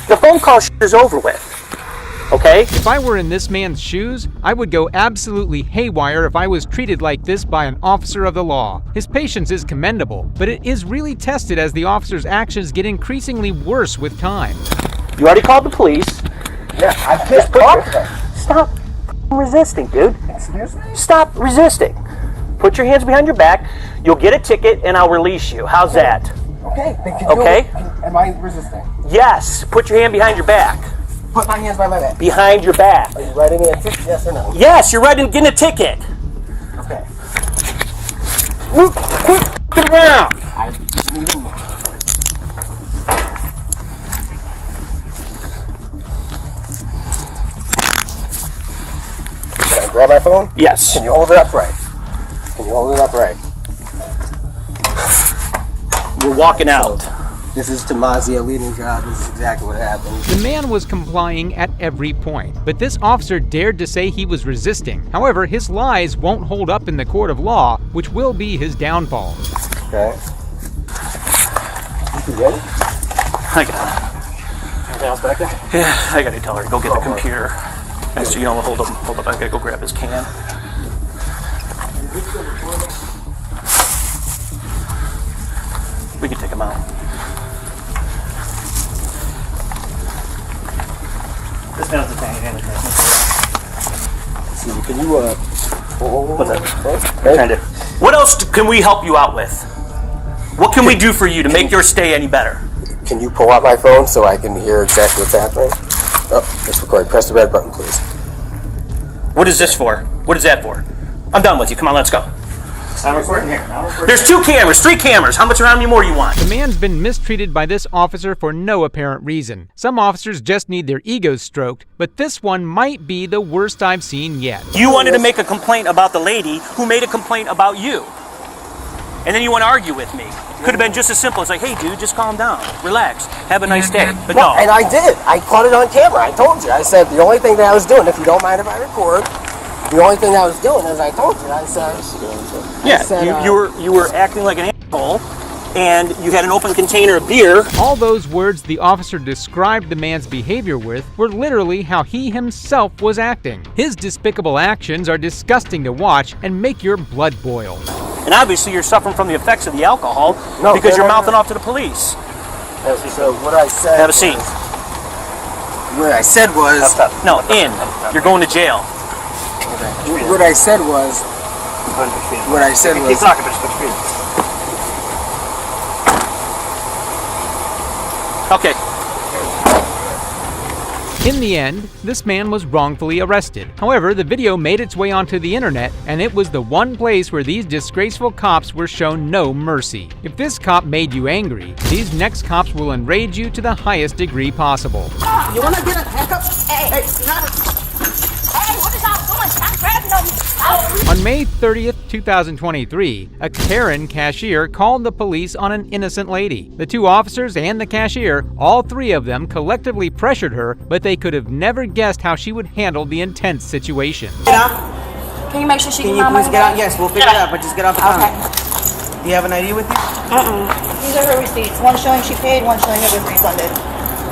The phone call is over with. Okay? If I were in this man's shoes, I would go absolutely haywire if I was treated like this by an officer of the law. His patience is commendable, but it is really tested as the officer's actions get increasingly worse with time. You already called the police. Yeah, I can't talk to them. Stop resisting, dude. Excuse me? Stop resisting. Put your hands behind your back. You'll get a ticket and I'll release you. How's that? Okay, then can Okay? Am I resisting? Yes. Put your hand behind your back. Put my hands behind my back. Behind your back. Are you writing me a ticket, yes or no? Yes, you're getting a ticket. Okay. Quit around. I need to move. Can I grab my phone? Yes. Can you hold it upright? Can you hold it upright? You're walking out. This is Tomazia leading job. This is exactly what happened. The man was complying at every point, but this officer dared to say he was resisting. However, his lies won't hold up in the court of law, which will be his downfall. Okay. You ready? I got it. Anything else back there? Yeah, I gotta tell her to go get the computer. Actually, you know, hold up. I gotta go grab his can. We can take him out. This man's a tiny damage. See, can you, What's that? What else can we help you out with? What can we do for you to make your stay any better? Can you pull out my phone so I can hear exactly what's happening? Oh, it's recording. Press the red button, please. What is this for? What is that for? I'm done with you. Come on, let's go. I'm recording here. There's 2 cameras, 3 cameras. How many more you want? The man's been mistreated by this officer for no apparent reason. Some officers just need their egos stroked, but this one might be the worst I've seen yet. You wanted to make a complaint about the lady who made a complaint about you. And then you want to argue with me. Could have been just as simple as like, hey dude, just calm down, relax, have a nice day. But no. And I did. I caught it on camera. I told you. I said the only thing that I was doing, if you don't mind if I record, the only thing I was doing is I told you. I said, you were acting like an asshole, and you had an open container of beer. All those words the officer described the man's behavior with were literally how he himself was acting. His despicable actions are disgusting to watch and make your blood boil. And obviously you're suffering from the effects of the alcohol because you're mouthing off to the police. So what I said. Have a seat. What I said was. No, in. You're going to jail. What I said was. What I said was. Keep talking, but just put your feet. Okay. In the end, this man was wrongfully arrested. However, the video made its way onto the internet, and it was the one place where these disgraceful cops were shown no mercy. If this cop made you angry, these next cops will enrage you to the highest degree possible. You wanna get a haircut? Hey, what is y'all doing? Stop grabbing on me. On May 30th, 2023, a Karen cashier called the police on an innocent lady. The 2 officers and the cashier, all 3 of them, collectively pressured her, but they could have never guessed how she would handle the intense situation. Get out. Can you make sure she can please get out? Yes, we'll figure it out, but just get off the counter. Do you have an ID with you? These are her receipts. One showing she paid, one showing it was refunded.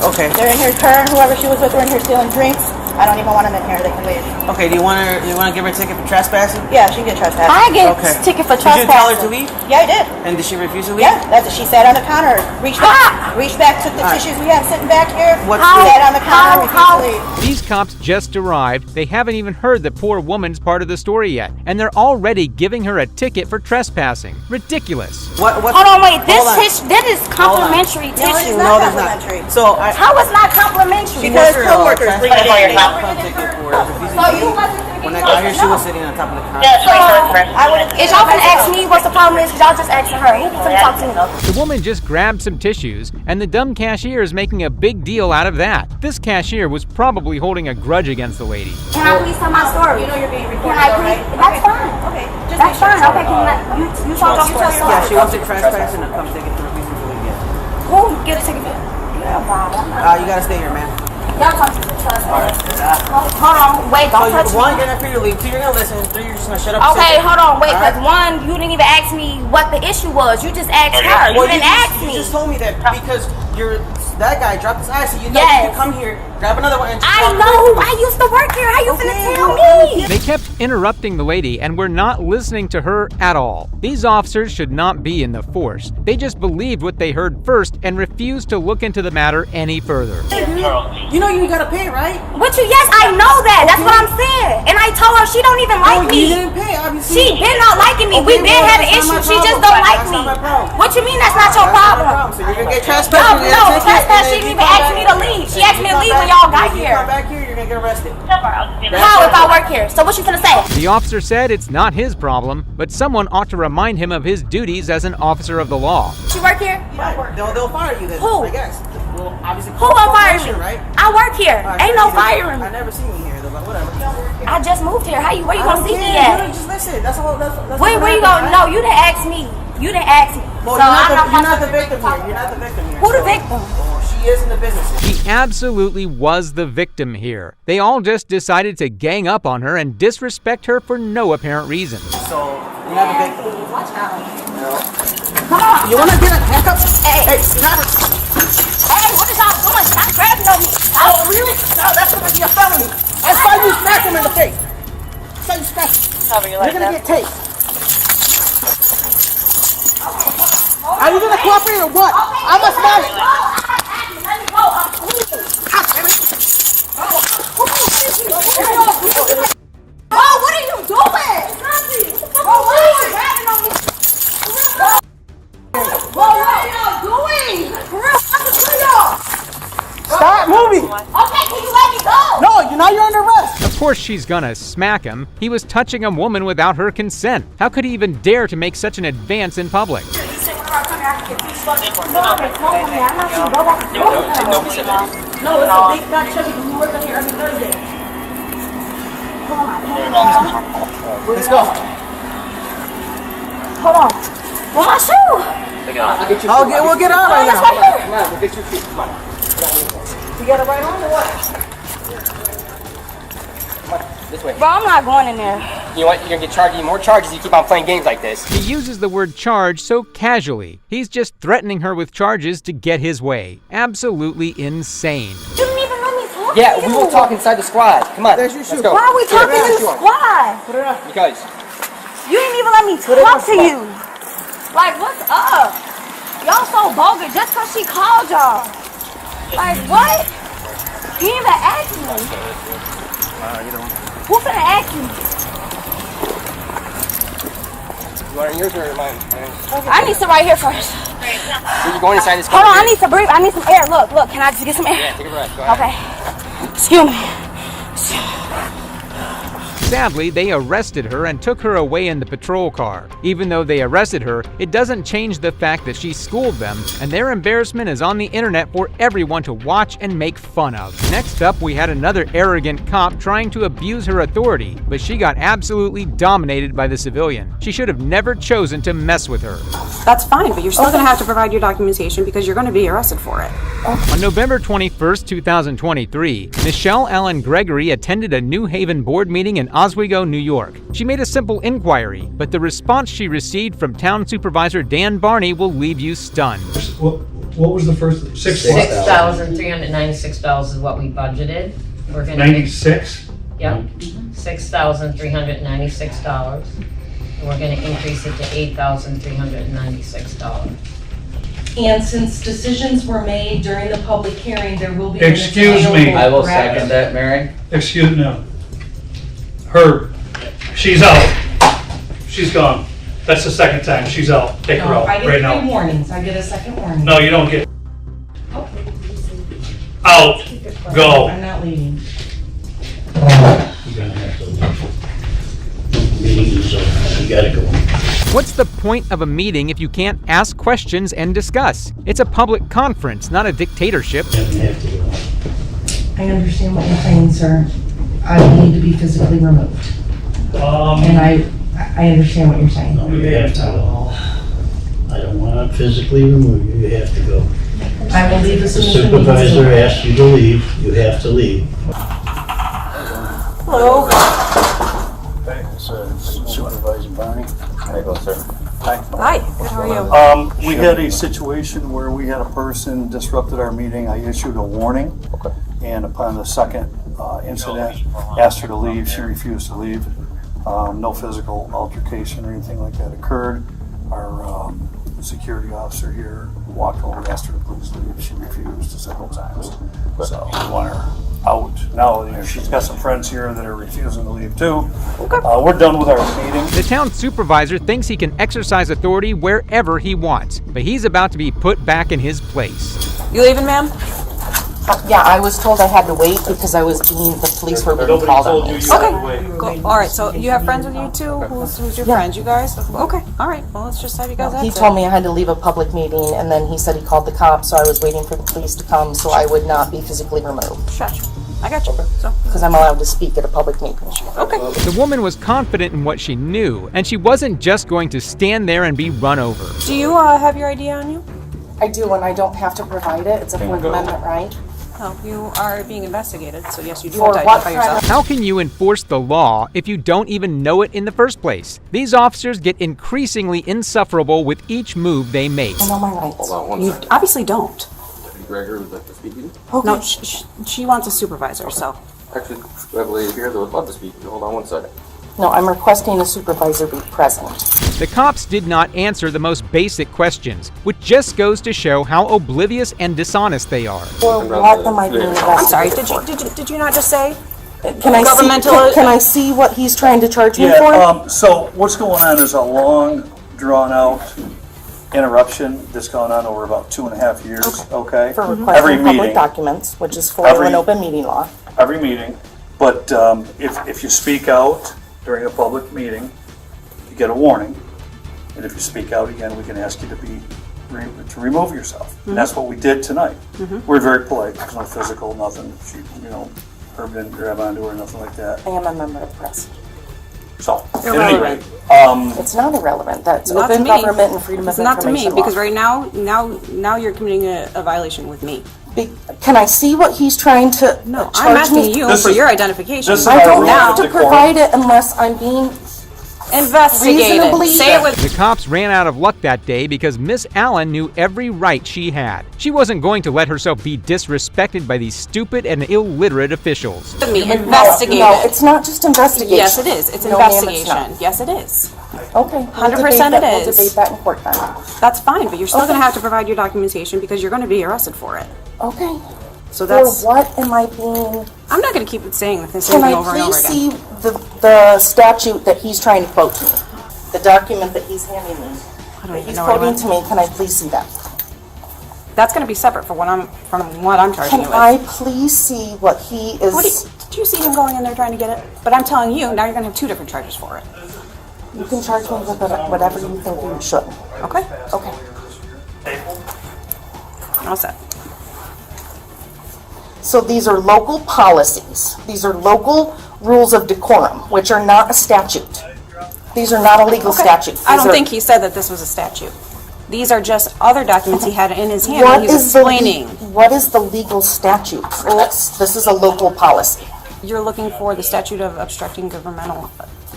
Okay. They're in here, her and whoever she was with are in here stealing drinks. I don't even want them in here. They can leave. Okay, do you want to give her a ticket for trespassing? Yeah, she can get trespassing. I get a ticket for trespassing. Did you tell her to leave? Yeah, I did. And did she refuse to leave? Yeah, that's it. She sat on the counter, reached back, took the tissues we had sitting back here, sat on the counter, refused to leave. These cops just arrived. They haven't even heard the poor woman's part of the story yet, and they're already giving her a ticket for trespassing. Ridiculous. Hold on, wait. That is complimentary tissue. No, there's not. So how is not complimentary? Because coworkers bring it in. When I got here, she was sitting on top of the counter. Is y'all gonna ask me what's the problem is? Y'all just asking her. You can talk to me though. The woman just grabbed some tissues, and the dumb cashier is making a big deal out of that. This cashier was probably holding a grudge against the lady. Can I please tell my story? You know you're being recorded, right? That's fine. Okay. That's fine. Okay. You talk to your story. Yeah, she wants to trespass and come take it to refusing to leave. Who get a ticket? You gotta stay here, man. Y'all talk to each other. Hold on, wait, don't touch me. One, you're not free to leave. Two, you're gonna listen. Three, you're just gonna shut up. Okay, hold on, wait, because one, you didn't even ask me what the issue was. You just asked her. Well, you didn't ask me. You just told me that because that guy dropped his eyes, so you know you can come here, grab another one, and just I know. I used to work here. How you finna tell me? They kept interrupting the lady and were not listening to her at all. These officers should not be in the force. They just believed what they heard first and refused to look into the matter any further. You know you gotta pay, right? Yes, I know that. That's what I'm saying. And I told her she don't even like me. You didn't pay, obviously. She been not liking me. We been had an issue. She just don't like me. What you mean that's not your problem? So you're gonna get trespassed. No, trespass. She didn't even ask me to leave. She asked me to leave when y'all got If you here. come back here, you're gonna get arrested. How if I work here? So what you finna say? The officer said it's not his problem, but someone ought to remind him of his duties as an officer of the law. She work here? They'll fire you then. Who? I guess. Well, obviously. Who gonna fire me? Right? I work here. Ain't no firing. I never seen you here though, but whatever. I just moved here. Where you gonna see me at? at? Just listen. That's all. Where you going? No, you didn't ask me. You didn't ask me. Well, So you're not the victim here. You're not the victim here. Who the victim? She is in the business. She absolutely was the victim here. They all just decided to gang up on her and disrespect her for no apparent reason. So, you're not the victim. Watch out. Come on. You wanna get a handcuff? Hey, stop it. Hey, what is y'all doing? Stop grabbing on me. Oh, really? No, that's gonna be a felony. I saw you smack him in the face. I saw you smack him. You're gonna get tased. Are you gonna cooperate or what? I'm a smash. Let me go. I'm leaving. Bro, what are you doing? Bro, what are you grabbing on me? Bro, what are y'all doing? For real, I'm gonna kill y'all. Stop moving. Okay, can you let me go? No, you're under arrest. Of course she's gonna smack him. He was touching a woman without her consent. How could he even dare to make such an advance in public? No, it's a big fat chubby because we work on here every Thursday. Hold on. Let's go. Hold on. Where's my shoe? We'll get out right now. Right here. Come on, we'll get your feet. Come on. You got it right on or what? This way. Bro, I'm not going in there. You know what? You're gonna get charged more charges. You keep on playing games like this. He uses the word charge so casually. He's just threatening her with charges to get his way. Absolutely insane. You didn't even let me talk Yeah, to you. we will talk inside the squad. Come on. There's your shoe. Why are we talking in the squad? Put it on. Because. You didn't even let me talk to you. Like, what's up? Y'all so vulgar just because she called y'all. Like, what? You didn't even ask me. Who finna ask you? You want yours or mine? I need some right here first. So you're going inside this Hold on, I need to breathe. I need some air. Look, can I just get some air? Yeah, take a breath. Go ahead. Okay. Excuse me. Sadly, they arrested her and took her away in the patrol car. Even though they arrested her, it doesn't change the fact that she schooled them, and their embarrassment is on the internet for everyone to watch and make fun of. Next up, we had another arrogant cop trying to abuse her authority, but she got absolutely dominated by the civilian. She should have never chosen to mess with her. That's fine, but you're still going to have to provide your documentation because you're going to be arrested for it. On November 21st, 2023, Michelle Allen Gregory attended a New Haven board meeting in Oswego, New York. She made a simple inquiry, but the response she received from Town Supervisor Dan Barney will leave you stunned. What was the first? $6,396 is what we budgeted. We're going to 96? Yep, $6,396. And we're going to increase it to $8,396. And since decisions were made during the public hearing, there will be. Excuse me. I will second that, Mary. Excuse me. Herb, she's out. She's gone. That's the second time. She's out. Take her out I right get now. 3 warnings. I get a second warning. No, you don't get. Out. Go. I'm not leaving. You're gonna have to leave. Meeting's over. You gotta go. What's the point of a meeting if you can't ask questions and discuss? It's a public conference, not a dictatorship. I understand what you're saying, sir. I need to be physically removed. And I understand what you're saying. No, you have to go. I don't want to physically remove you. You have to go. I will leave as The soon as the meeting's supervisor over. asked you to leave, you have to leave. Hello. Hey, it's Supervisor Barney. How you doing, sir? Hi. Hi, good, how are you? We had a situation where we had a person disrupted our meeting. I issued a warning. Okay. And upon the second incident, asked her to leave. She refused to leave. No physical altercation or anything like that occurred. Our security officer here walked over, asked her to please leave. She refused several times. So we want her out. Now, you know, she's got some friends here that are refusing to leave too. We're done with our meeting. The town supervisor thinks he can exercise authority wherever he wants, but he's about to be put back in his place. You leaving, ma'am? Yeah, I was told I had to wait because the police were being called on me. Okay, cool. All right, so you have friends with you too? Who's your friend? You guys? Okay, all right. Well, let's just have you guys He told me I had to leave a public meeting, and then he said he called the cops, so I was waiting for the police to come so I would not be physically removed. Sure. I got you. So, because I'm allowed to speak at a public meeting. Okay. The woman was confident in what she knew, and she wasn't just going to stand there and be run over. do you have your ID on you? I do, and I don't have to provide it. It's a Fourth Amendment right. No, you are being investigated, so yes, you do For have to what identify yourself. How can you enforce the law if you don't even know it in the first place? These officers get increasingly insufferable with each move they make. I know my rights. Hold on one second. Obviously don't. Gregor would like to speak to you. Okay. No, she wants a supervisor, so. Actually, we have a lady here that would love to speak to you. Hold on one second. No, I'm requesting a supervisor be present. The cops did not answer the most basic questions, which just goes to show how oblivious and dishonest they are. For what am I being investigated I'm sorry, for? did you not just say? Can I see what he's trying to charge me for? So what's going on is a long, drawn-out interruption that's gone on over about 2.5 years. Okay. For Every requesting public meeting. documents, which is for an open meeting law. Every meeting. But if you speak out during a public meeting, you get a warning. And if you speak out again, we can ask you to remove yourself. And that's what we did tonight. We're very polite. There's no physical, nothing. She, Herb didn't grab onto her, nothing like that. I am a member of the press. So, Irrelevant. It's not irrelevant. That's Not to open me. government and freedom of It's not to me, information because law. right now you're committing a violation with me. Can I see what he's trying to No, charge I'm asking me? you for your identification. I don't have to provide it unless I'm being investigated. reasonably. Say it with. The cops ran out of luck that day because Miss Allen knew every right she had. She wasn't going to let herself be disrespected by these stupid and illiterate officials. Investigated. No, it's not just investigation. Yes, it is. It's No, ma'am, it's investigation. not. Yes, it is. Okay. 100% it We'll is. debate that in court then. That's fine, but you're still going to have to provide your documentation because you're going to be arrested for it. Okay. So that's. For what am I being? I'm not going to keep saying the same Can thing I over and over please again. see the statute that he's trying to quote to me? The document that he's handing me. That he's know what quoting it to me. Can I please see that? That's going to be separate from what I'm charging Can you with. I please see what he is? Do you see him going in there trying to get it? But I'm telling you, now you're going to have 2 different charges for it. You can charge me with whatever you think you should. Okay? Okay. All set. So these are local policies. These are local rules of decorum, which are not a statute. These are not a legal statute. I don't think he said that this was a statute. These are just other documents he had in his hand that he's explaining. What is the legal statute for this? This is a local policy. You're looking for the statute of obstructing governmental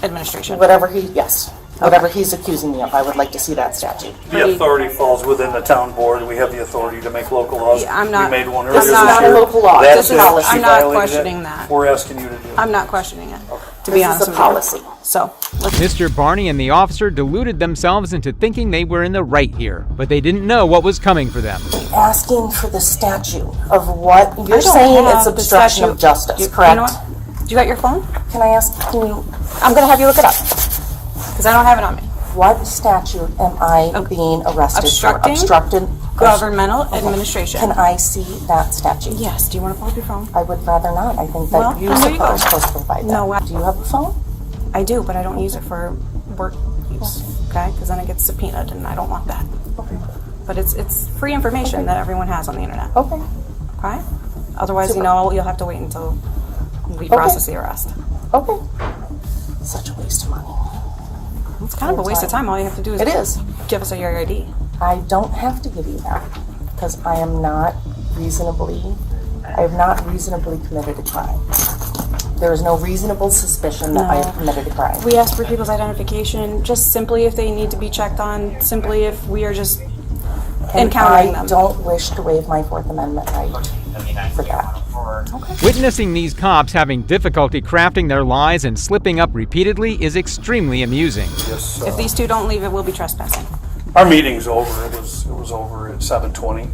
administration. Whatever he's accusing me of, I would like to see that statute. The authority falls within the town board. We have the authority to make local laws. Yeah, I'm not- We made one this This earlier is this not a year. local law. That's This is it. policy. She I'm not violated questioning it. that. We're asking you to do it. I'm not questioning it, to be This honest is a with you. policy. So, Mr. Barney and the officer deluded themselves into thinking they were in the right here, but they didn't know what was coming for them. Asking for the statute of what I you're don't saying have it's the obstruction statute. of justice, You correct? know what? Do you got your phone? Can I ask, can you, I'm going to have you look it up. Because I don't have it on me. what statute am I being arrested Obstructing for? Obstructed governmental administration. Can I see that statute? Yes. Do you want to pull up your phone? I would rather not. I think that Well, you're then there you go. supposed to provide that. No, Do you have a phone? I do, but I don't use it for work use, okay? Because then it gets subpoenaed, and I don't want that. Okay. But it's free information that everyone has on the internet. Okay. Okay? Otherwise, Super. you'll have to wait until we process the arrest. Okay. Such a waste of money. It's kind of a waste of time. All you have to do is It is. give us your ID. I don't have to give you that. because I have not reasonably committed a crime. There is no reasonable suspicion that I have committed a crime. We ask for people's identification, just simply if they need to be checked on, simply if we are just encountering them. I don't wish to waive my Fourth Amendment right for that. Witnessing these cops having difficulty crafting their lies and slipping up repeatedly is extremely amusing. Yes, If these two don't leave, it will be trespassing. our meeting's over. It was over at 7:20.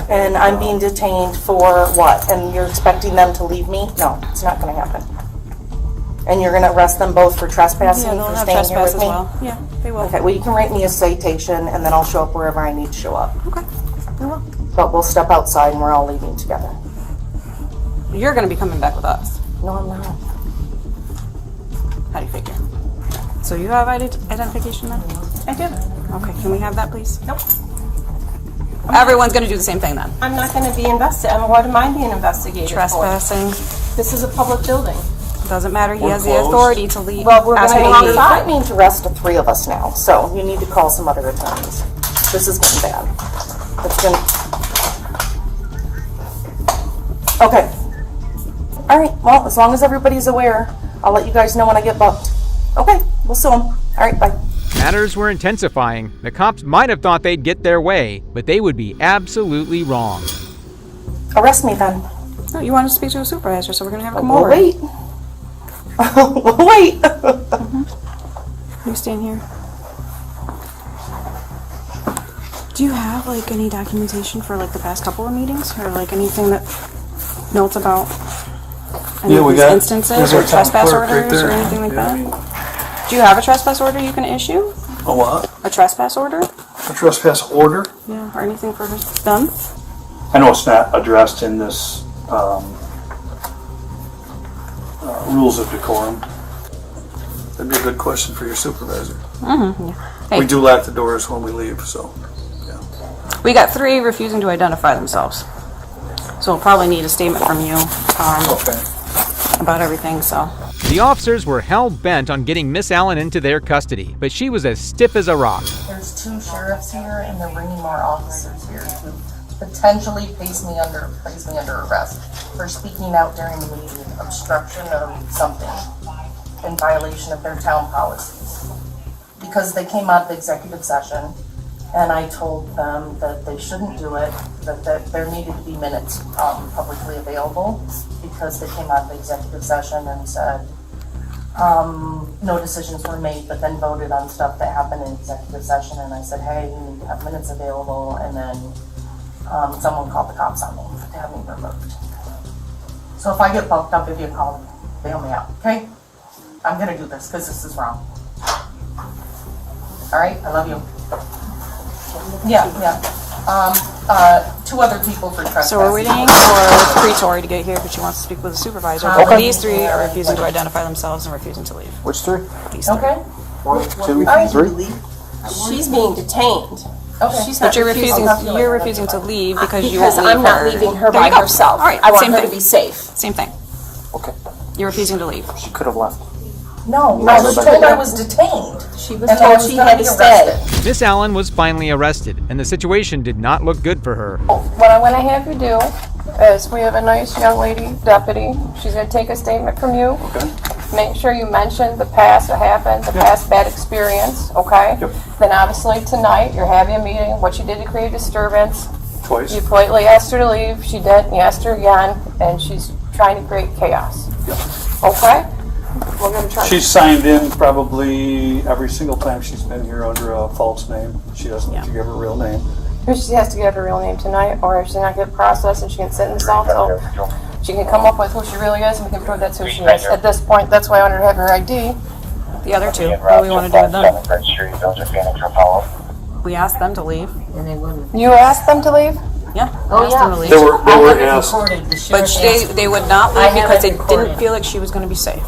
And I'm being detained for what? And you're expecting them to leave me? No, it's not going to happen. And you're going to arrest them both for trespassing Yeah, they'll for have staying here trespass with as me? well. Yeah, they will. Okay, well, you can write me a citation, and then I'll show up wherever I need to show up. Okay, we will. But we'll step outside, and we're all leaving together. You're going to be coming back with us. No, I'm not. How do you figure? So you have identification then? I do. Okay, can we have that, please? Nope. Everyone's going to do the same thing then. I'm not going to be investigated. What am I being investigated Trespassing. for? This is a public building. Doesn't matter. He We're has the closed. authority to leave. Well, we're ask going him to to leave. I mean to arrest the three of us now, so you need to call some other attorneys. This is getting bad. It's going to... Okay. All right, well, as long as everybody's aware, I'll let you guys know when I get booked. Okay, we'll sue them. All right, bye. Matters were intensifying. The cops might have thought they'd get their way, but they would be absolutely wrong. Arrest me then. No, you wanted to speak to a supervisor, so we're going to have him come Well, over. wait. Wait. You stand here. Do you have like any documentation for like the past couple of meetings, or like anything that notes about any Yeah, of we these got- instances there's or our town trespass clerk right orders or there. anything like Yeah. that? Do you have a trespass order you can issue? A what? A trespass order? A trespass order? Yeah, or anything for them? I know it's not addressed in this rules of decorum. That'd be a good question for your supervisor. Mm-hmm. Yeah. Hey, We do lock the doors when we leave, so. we got 3 refusing to identify themselves, so we'll probably need a statement from you about everything. So. The officers were hell-bent on getting Miss Allen into their custody, but she was as stiff as a rock. There's 2 sheriffs here, and they're bringing more officers here to potentially place me under arrest for speaking out during the meeting, obstruction of something in violation of their town policies. Because they came out of the executive session, and I told them that they shouldn't do it, that there needed to be minutes publicly available, because they came out of the executive session and said no decisions were made, but then voted on stuff that happened in executive session, and I said, hey, you need to have minutes available, and then someone called the cops on me to have me removed. So if I get bucked up, if you call me, bail me out, okay? I'm gonna do this, because this is wrong. All right, I love you. Yeah. 2 other people for trespassing. So we're waiting for Pre-Tori to get here because she wants to speak with the supervisor. But these 3 are refusing to identify themselves and refusing to leave. Which 3? These 3. Okay. 1, 2, All right. 3. She's being detained. Okay. She's But not you're refusing. refusing to leave because you won't Because leave I'm not her. leaving her There you by go. herself. All right, I want same her thing. to be safe. Same thing. Okay. You're refusing to leave. She could have left. No, I was told I was detained. She was And I told was she gonna had be to stay. arrested. Miss Allen was finally arrested, and the situation did not look good for her. What I want to have you do is we have a nice young lady deputy. She's going to take a statement from you. Okay. Make sure you mention the past that happened, the past bad experience, okay? Yep. Then obviously tonight you're having a meeting, what you did to create disturbance. Twice. You politely asked her to leave, she didn't, you asked her again, and she's trying to create chaos. Okay? We're going to try. She's signed in probably every single time she's been here under a false name. She doesn't have to give her real name. She has to give her real name tonight, or if she's not get processed and she can sit in the cell till she can come up with who she really is and we can prove that's who she is. At this point, that's why I wanted to have her ID. The other 2, what do we want to do with them? We asked them to leave. And they wouldn't. You asked them to leave? Yeah. Oh, asked yeah. them to leave. They were asked. But they would not leave because they didn't feel like she was going to be safe.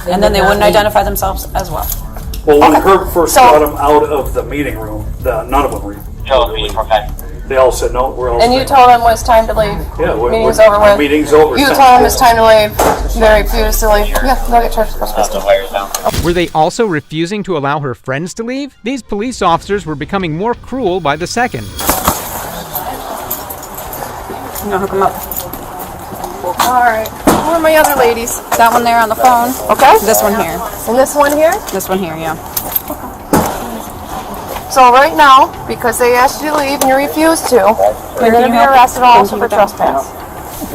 And then they wouldn't identify themselves as well. Well, when Herb first brought them out of the meeting room, none of them were. They all said, no, we're all And you staying. told them it was time to leave. Yeah, Meeting's over with. Meeting's over. You told them it's time to leave. They refused to leave. Yeah, they'll get charged with trespassing. Were they also refusing to allow her friends to leave? These police officers were becoming more cruel by the second. I'm gonna hook them up. All right. Who are my other ladies? That one there on the phone. Okay. This one here. And this one here? This one here, yeah. So right now, because they asked you to leave and you refused to, you're going to be arrested also for trespass.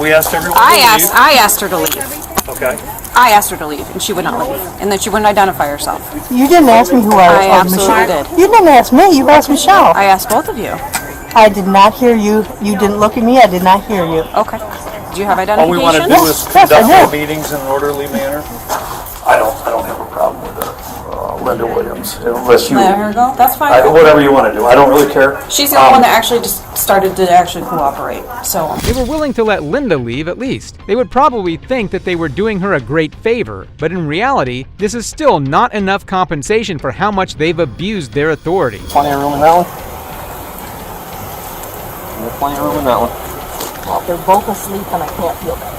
We asked everyone I asked her to leave. Okay. I asked her to leave, and she would not leave, and then she wouldn't identify herself. You didn't ask me who I was. I absolutely did. You didn't ask me. You asked Michelle. I asked both of you. I did not hear you. You didn't look at me. I did not hear you. Okay. Do you have All identification? we want to do is conduct our meetings in an orderly manner. I don't have a problem with Linda Williams, unless you. Let her go. That's fine. Whatever you want to do. I don't really care. She's the only one that actually just started to actually cooperate. So They were willing to let Linda leave at least. They would probably think that they were doing her a great favor, but in reality, this is still not enough compensation for how much they've abused their authority. Plenty of room in that one. There's plenty of room in that one. Well, they're both asleep and I can't feel them.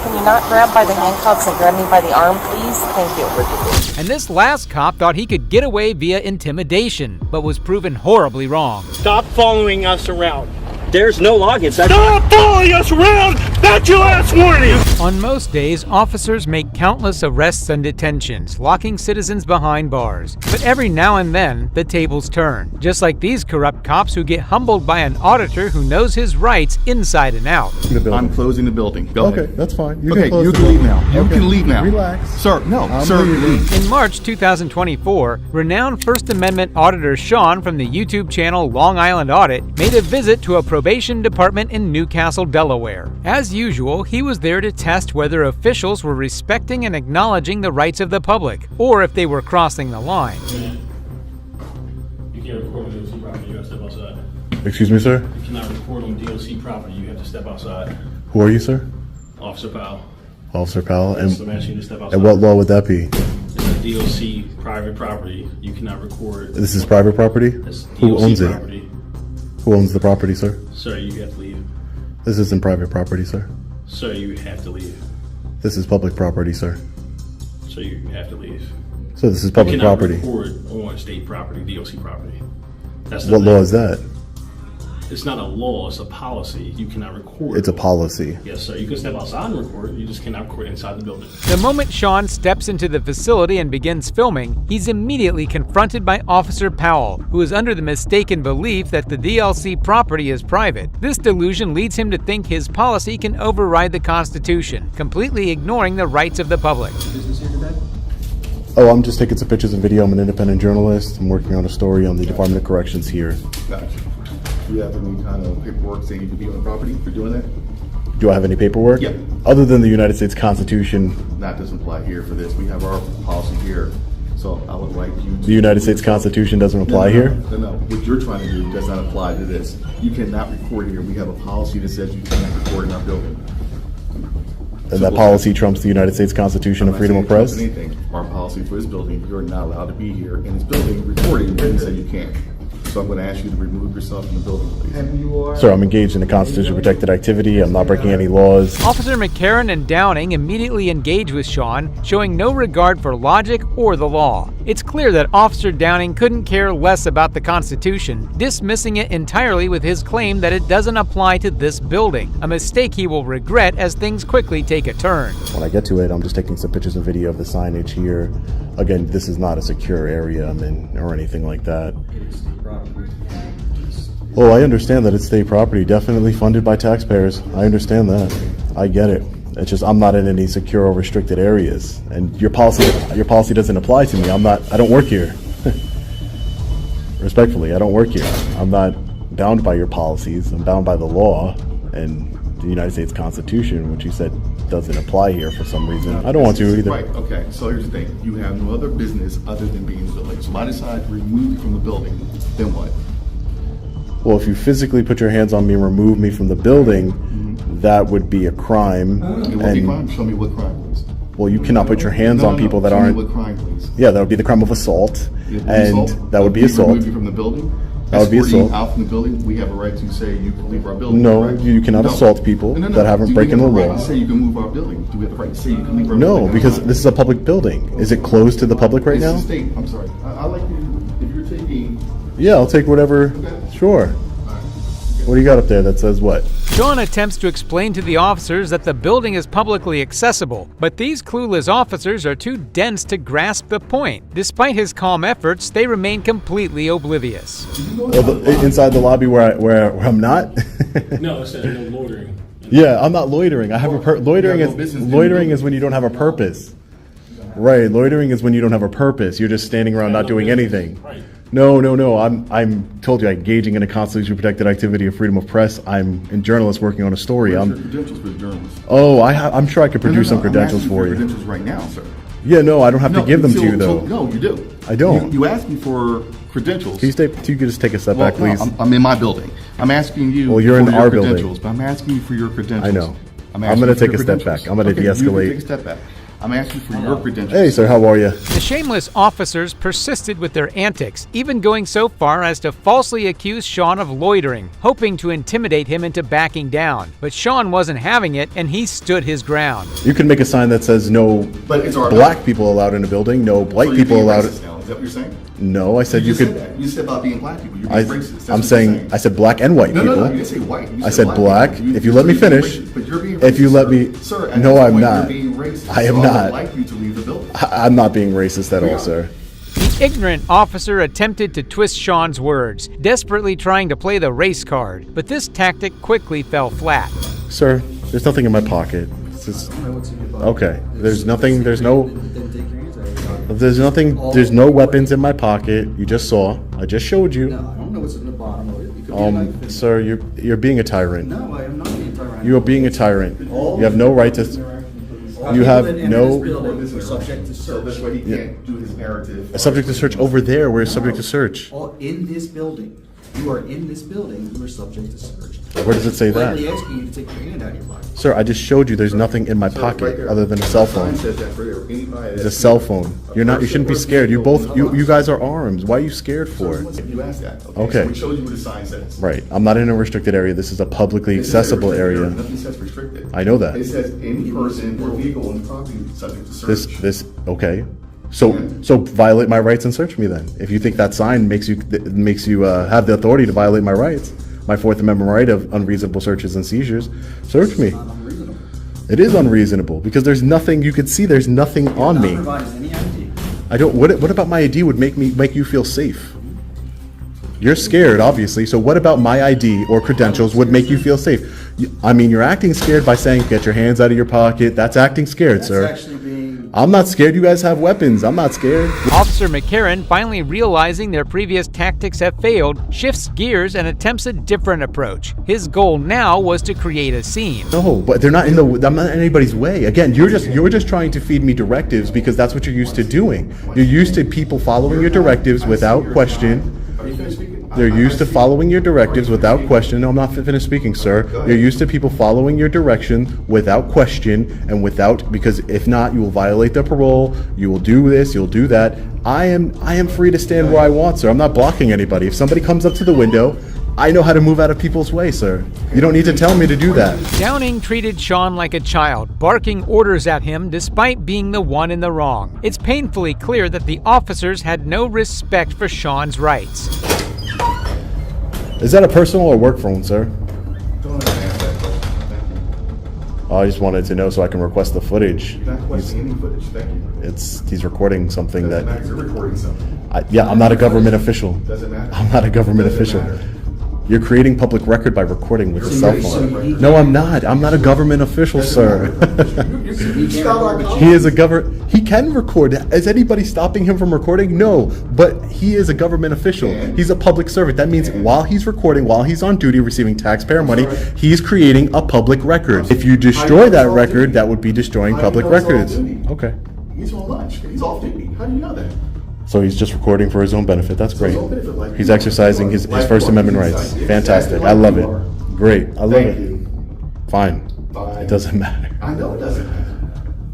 Can you not grab by the handcuffs and grab me by the arm, please? Thank you. And this last cop thought he could get away via intimidation, but was proven horribly wrong. Stop following us around. There's no logins. Stop following us around! That's your last warning! On most days, officers make countless arrests and detentions, locking citizens behind bars. But every now and then, the tables turn. Just like these corrupt cops who get humbled by an auditor who knows his rights inside and out. I'm closing the building. Go ahead. Okay, that's fine. You Okay, can close you the can leave building. now. You Okay. can leave now. Relax. Sir, no. Sir, leave. In March 2024, renowned First Amendment auditor Sean from the YouTube channel Long Island Audit made a visit to a probation department in Newcastle, Delaware. As usual, he was there to test whether officials were respecting and acknowledging the rights of the public, or if they were crossing the line. You can't record on DOC property, you have to step outside. Excuse me, sir? You cannot record on DOC property, you have to step outside. Who are you, sir? Officer Powell. Officer Powell. Yes, I'm asking you to step outside. And what law would that be? It's a DOC private property, you cannot record. This is private property? That's Who DOC owns property. it? Who owns the property, sir? Sir, you have to leave. This isn't private property, sir. Sir, you have to leave. This is public property, sir. Sir, you have to leave. So this is public you cannot property. record on state property, DOC property. That's What law is that? It's not a law, it's a policy. You cannot record. It's a policy. Yes, sir. You can step outside and record. You just cannot record inside the building. The moment Sean steps into the facility and begins filming, he's immediately confronted by Officer Powell, who is under the mistaken belief that the DLC property is private. This delusion leads him to think his policy can override the Constitution, completely ignoring the rights of the public. Oh, I'm just taking some pictures and video. I'm an independent journalist. I'm working on a story on the Department of Corrections here. Gotcha. Do you have any kind of paperwork saying you can be on the property for doing that? Do I have any paperwork? Yeah. Other than the United States Constitution. That doesn't apply here for this. We have our policy here. So I would like you to... The United States Constitution doesn't apply here? No. What you're trying to do does not apply to this. You cannot record here. We have a policy that says you cannot record in our building. And that policy trumps the United States Constitution and freedom of press? Anything. Our policy for this building, you're not allowed to be here in this building recording, and you said you can't. So I'm going to ask you to remove yourself from the building, please. Sir, I'm engaged in a Constitution-protected activity. I'm not breaking any laws. Officer McCarran and Downing immediately engage with Sean, showing no regard for logic or the law. It's clear that Officer Downing couldn't care less about the Constitution, dismissing it entirely with his claim that it doesn't apply to this building, a mistake he will regret as things quickly take a turn. When I get to it, I'm just taking some pictures and video of the signage here. Again, this is not a secure area I'm in or anything like that. Well, I understand that it's state property, definitely funded by taxpayers. I understand that. I get it. It's just I'm not in any secure or restricted areas, and your policy doesn't apply to me. I don't work here. Respectfully, I don't work here. I'm not bound by your policies. I'm bound by the law and the United States Constitution, which you said doesn't apply here for some reason. I don't want to either. Right, okay. So here's the thing. You have no other business other than being in the building. So if I decide to remove you from the building, then what? Well, if you physically put your hands on me and remove me from the building, that would be a crime. It would be a crime. Show me what crime, please. Well, you cannot put your hands on people that aren't. Show me what crime, please. Yeah, that would be the crime of assault, and that would be assault. Remove you from the building. That would be assault. Out from the building, we have a right to say you can leave our building. No, correct? you cannot assault people that haven't broken the law. Do we have the right to say you can move our building? Do we have the right to say you can leave our building? No, because this is a public building. Is it closed to the public right now? It's a state. I'm sorry. I like you. If you're taking. Yeah, I'll take whatever. Okay. Sure. What do you got up there that says what? Sean attempts to explain to the officers that the building is publicly accessible, but these clueless officers are too dense to grasp the point. Despite his calm efforts, they remain completely oblivious. Inside the lobby where I'm not? No, it says no loitering. Yeah, I'm not loitering. I have a loitering is when you don't have a purpose. Right, loitering is when you don't have a purpose. You're just standing around not doing anything. No. I'm told you I'm engaging in a constitutionally protected activity of freedom of press. I'm a journalist working on a story. Where's your credentials for the journalist? Oh, I'm sure I could produce some credentials I'm for you. credentials right now, sir. Yeah, no, I don't have to give them to you though. No, you do. I don't. You asked me for credentials. Can you just take a step back, please? No, I'm in my building. I'm asking you. Well, you're in our building. Credentials, but I'm asking you for your credentials. I know. I'm going to take a step back. I'm going to de-escalate. Take a step back. I'm asking for your credentials. Hey, sir, how are you? The shameless officers persisted with their antics, even going so far as to falsely accuse Sean of loitering, hoping to intimidate him into backing down. But Sean wasn't having it, and he stood his ground. You can make a sign that says no black people allowed in a building, no white people allowed. Is that what you're saying? No, I said you could. You said about being black people. You're being racist. I'm saying I said black and white people. No, you didn't say white. I said black. If you let me finish. But you're being racist. If you let me. Sir, no, I'm not. You're being racist. I am so not. I would like you to leave the building. I'm not being racist at all, sir. The ignorant officer attempted to twist Sean's words, desperately trying to play the race card, but this tactic quickly fell flat. Sir, there's nothing in my pocket. Okay, there's nothing, there's no weapons in my pocket. You just saw. I just showed you. No, I don't know what's in the bottom of it. It could be sir, you're being a tyrant. No, I am not being a tyrant. You are being a tyrant. You have no right to. You have no. Subject to search. That's why he can't do his narrative. A subject to search over there. We're subject to search. In this building. You are in this building. You are subject to search. Where does it say that? I'm asking you to take your hand out of your pocket. Sir, I just showed you there's nothing in my pocket other than a cell phone. It's a cell phone. You're not. You shouldn't be scared. You both. You guys are armed. Why are you scared for? You asked that. Okay. So we showed you what the sign says. Right. I'm not in a restricted area. This is a publicly accessible area. Nothing says restricted. I know that. It says any person or vehicle on the property subject to search. This. Okay. So violate my rights and search me then. If you think that sign makes you have the authority to violate my rights, my Fourth Amendment right of unreasonable searches and seizures, search me. It is unreasonable because there's nothing you could see. There's nothing on me. I don't. What about my ID would make you feel safe? You're scared, obviously. So what about my ID or credentials would make you feel safe? I mean, you're acting scared by saying get your hands out of your pocket. That's acting scared, sir. I'm not scared. You guys have weapons. I'm not scared. Officer McCarran, finally realizing their previous tactics have failed, shifts gears and attempts a different approach. His goal now was to create a scene. No, but they're not in the. I'm not in anybody's way. Again, you're just trying to feed me directives because that's what you're used to doing. You're used to people following your directives without question. They're used to following your directives without question. No, I'm not finished speaking, sir. You're used to people following your direction without question and because if not, you will violate their parole. You will do this. You'll do that. I am free to stand where I want, sir. I'm not blocking anybody. If somebody comes up to the window, I know how to move out of people's way, sir. You don't need to tell me to do that. Downing treated Sean like a child, barking orders at him despite being the one in the wrong. It's painfully clear that the officers had no respect for Sean's rights. Is that a personal or work phone, sir? Oh, I just wanted to know so I can request the footage. You're not requesting any footage, thank you. He's recording something that. You're recording something. I'm not a government official. Doesn't matter. I'm not a government official. Matter. You're creating public record by recording with a cell phone. No, I'm not. I'm not a government official, sir. He is a He can record. Is anybody stopping him from recording? No, but he is a government official. He's a public servant. That means while he's recording, while he's on duty receiving taxpayer money, he's creating a public record. If you destroy that record, that would be destroying public records. Okay. He's on lunch. He's off duty. How do you know that? So he's just recording for his own benefit. That's great. He's exercising his First Amendment rights. Fantastic. I love it. Great. I love it. Fine. It doesn't matter. I know it doesn't matter.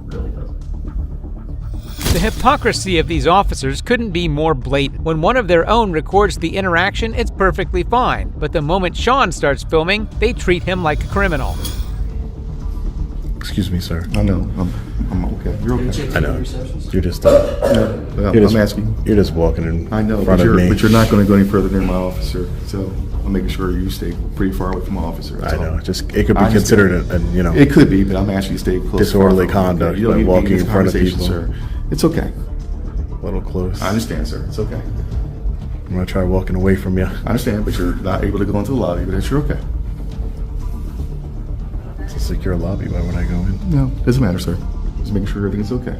It really doesn't. The hypocrisy of these officers couldn't be more blatant. When one of their own records the interaction, it's perfectly fine. But the moment Sean starts filming, they treat him like a criminal. Excuse me, sir. I know. I'm okay. You're okay. I know. You're just, I'm asking. You're just walking in I know, front but of me. you're not going to go any further than my officer. So I'm making sure you stay pretty far away from my officer. I know. Just it could be considered a It could be, but I'm asking you to stay close. disorderly conduct You don't by need to be walking this in front of conversation, people. sir. It's okay. A little close. I understand, sir. It's okay. I'm gonna try walking away from you. I understand, but you're not able to go into the lobby, but that's you're okay. It's a secure lobby. Why would I go in? No, doesn't matter, sir. Just making sure everything's okay.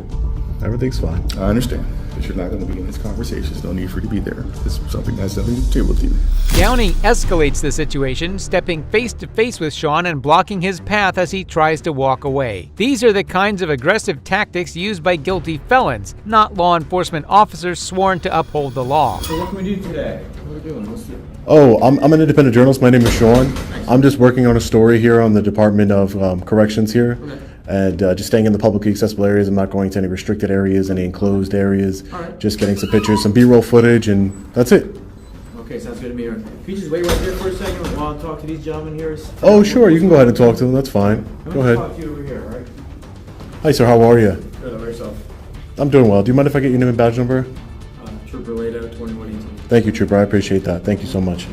Everything's fine. I understand, but you're not going to be in this conversation. There's no need for you to be there. This is something that has nothing to do with you. Downey escalates the situation, stepping face to face with Sean and blocking his path as he tries to walk away. These are the kinds of aggressive tactics used by guilty felons, not law enforcement officers sworn to uphold the law. So what can we do today? What are we doing? What's the... Oh, I'm an independent journalist. My name is Sean. I'm just working on a story here on the Department of Corrections here. Okay. And just staying in the publicly accessible areas. I'm not going to any restricted areas, any enclosed areas. Alright. Just getting some pictures, some B-roll footage, and that's it. Okay, sounds good to me. Can you just wait right there for a second while I talk to these gentlemen here? Oh, sure. You can go ahead and talk to them. That's fine. Go ahead. Talk to you over here, all right? Hi, sir. How are you? Good, how about yourself? I'm doing well. Do you mind if I get your name and badge number? Trooper Lato, 2118. Thank you, Trooper. I appreciate that. Thank you so much.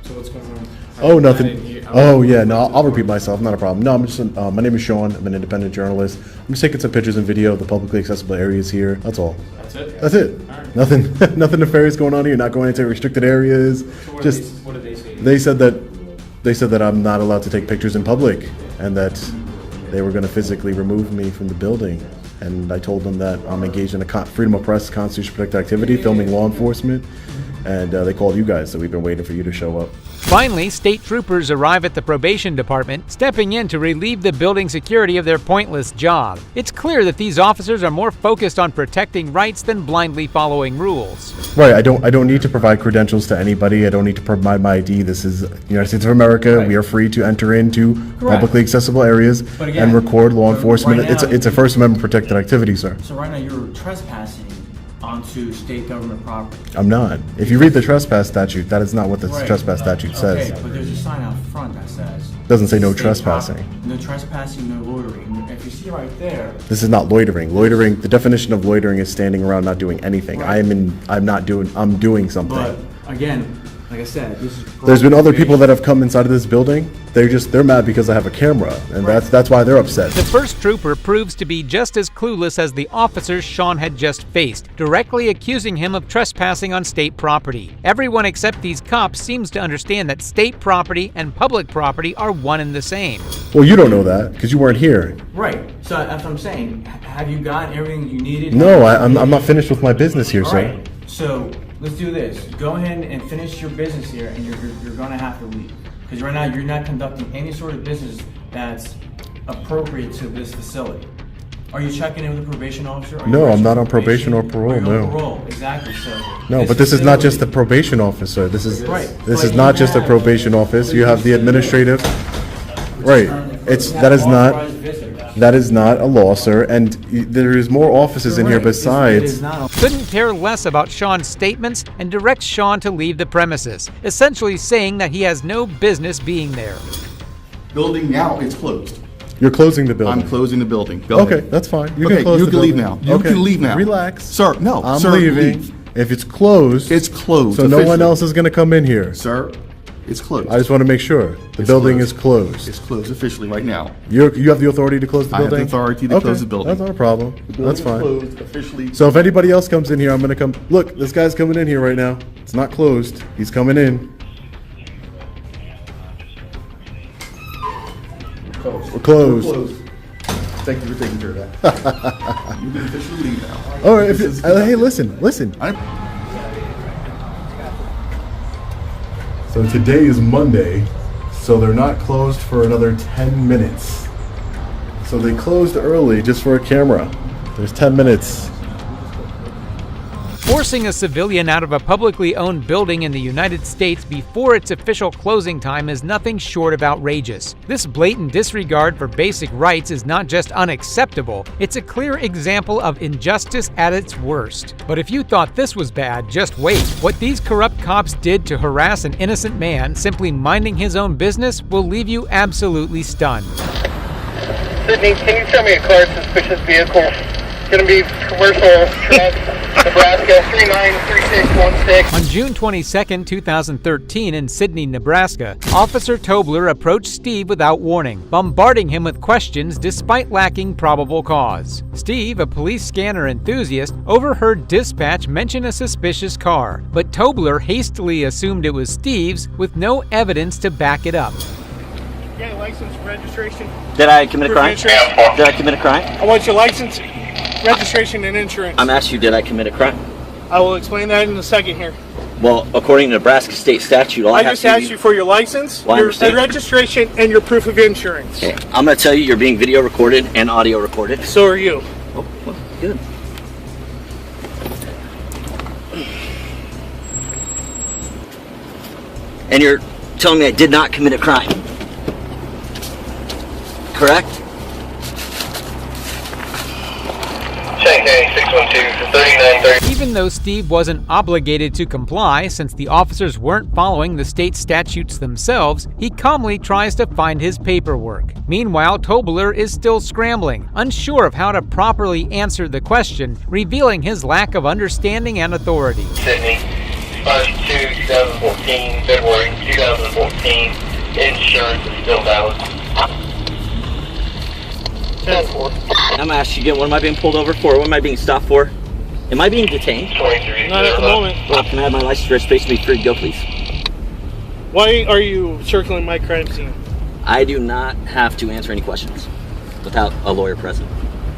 So what's going on? Oh, nothing. Oh, yeah. No, I'll repeat myself. Not a problem. No, I'm just. My name is Sean. I'm an independent journalist. I'm just taking some pictures and video of the publicly accessible areas here. That's all. That's it? That's it. Alright. Nothing. Nothing nefarious going on here. Not going into restricted areas. So what did they say? They said that I'm not allowed to take pictures in public, and that they were going to physically remove me from the building. And I told them that I'm engaged in a freedom of press, constitution protected activity, filming law enforcement. And they called you guys, so we've been waiting for you to show up. Finally, state troopers arrive at the probation department, stepping in to relieve the building security of their pointless job. It's clear that these officers are more focused on protecting rights than blindly following rules. Right, I don't need to provide credentials to anybody. I don't need to provide my ID. This is the United States of America. Right. We are free to enter into Correct. publicly accessible areas But again, and record law but enforcement. right now- It's a First Amendment protected activity, sir. So right now you're trespassing onto state government property. I'm not. If you read the trespass statute, that is not what the Right. trespass statute says. Okay, but there's a sign out front that says. Doesn't say no state trespassing. property. No trespassing, no loitering. If you see right there, This is not loitering. Loitering, the definition of loitering is standing around not doing anything. Right. I'm doing something. but again, like I said, this is. There's been other people that have come inside of this building. They're mad because I have a camera, and that's why they're upset. The first trooper proves to be just as clueless as the officers Sean had just faced, directly accusing him of trespassing on state property. Everyone except these cops seems to understand that state property and public property are one and the same. Well, you don't know that because you weren't here. Right. So that's what I'm saying. Have you gotten everything you needed? No, I'm not finished with my business here, All sir. right. So let's do this. Go ahead and finish your business here, and you're going to have to leave. Because right now you're not conducting any sort of business that's appropriate to this facility. Are you checking in with the probation officer? Are you No, I'm actually not on probation or parole, Are you no. on parole? Exactly. So No, but this is not just the probation officer. This is Right. this But is not you just a have- probation office. You have the administrative. Right. That is not a law, sir. And there is more offices in here besides. Couldn't care less about Sean's statements and directs Sean to leave the premises, essentially saying that he has no business being there. Building now is closed. You're closing the building. I'm closing the building. Go Okay, ahead. that's fine. You Okay, can close you the can leave building. now. You Okay, can leave now. Relax. Sir, no. I'm Sir, leaving. leave. If it's closed, It's closed. so no one officially. else is going to come in here. Sir, it's closed. I just want to make sure the building is closed. It's closed officially right now. You have the authority to close the I have building? the authority to close the building. That's not a problem. The That's building fine. is closed officially. So if anybody else comes in here, I'm going to come. Look, this guy's coming in here right now. It's not closed. He's coming in. Closed. We're closed. We're closed. Thank you for taking care of that. You can officially leave now. All right. Hey, listen. So today is Monday, so they're not closed for another 10 minutes. So they closed early just for a camera. There's 10 minutes. Forcing a civilian out of a publicly owned building in the United States before its official closing time is nothing short of outrageous. This blatant disregard for basic rights is not just unacceptable, it's a clear example of injustice at its worst. But if you thought this was bad, just wait. What these corrupt cops did to harass an innocent man simply minding his own business will leave you absolutely stunned. Sydney, can you show me a car suspicious vehicle? It's going to be commercial truck, Nebraska 393616. On June 22, 2013, in Sydney, Nebraska, Officer Tobler approached Steve without warning, bombarding him with questions despite lacking probable cause. Steve, a police scanner enthusiast, overheard dispatch mention a suspicious car, but Tobler hastily assumed it was Steve's with no evidence to back it up. Yeah, license, registration. Did I commit a crime? Insurance. Did I commit a crime? I want your license, registration, and insurance. I'm asking you, did I commit a crime? I will explain that in a second here. Well, according to Nebraska state statute, all I I have just to asked you for your license, Well, I your understand. registration, and your proof of insurance. Okay, I'm going to tell you, you're being video recorded and audio recorded. So are you. Oh, well, good. And you're telling me I did not commit a crime. Correct? Check 612 3930. Even though Steve wasn't obligated to comply since the officers weren't following the state statutes themselves, he calmly tries to find his paperwork. Meanwhile, Tobler is still scrambling, unsure of how to properly answer the question, revealing his lack of understanding and authority. Sydney, 5/2, 2014, February 2014. Insurance is still valid. 10-4. I'm going to ask you again, what am I being pulled over for? What am I being stopped for? Am I being detained? 23. Not at the moment. Well, can I have my license registration to be free to go, please? Why are you circling my crime scene? I do not have to answer any questions without a lawyer present.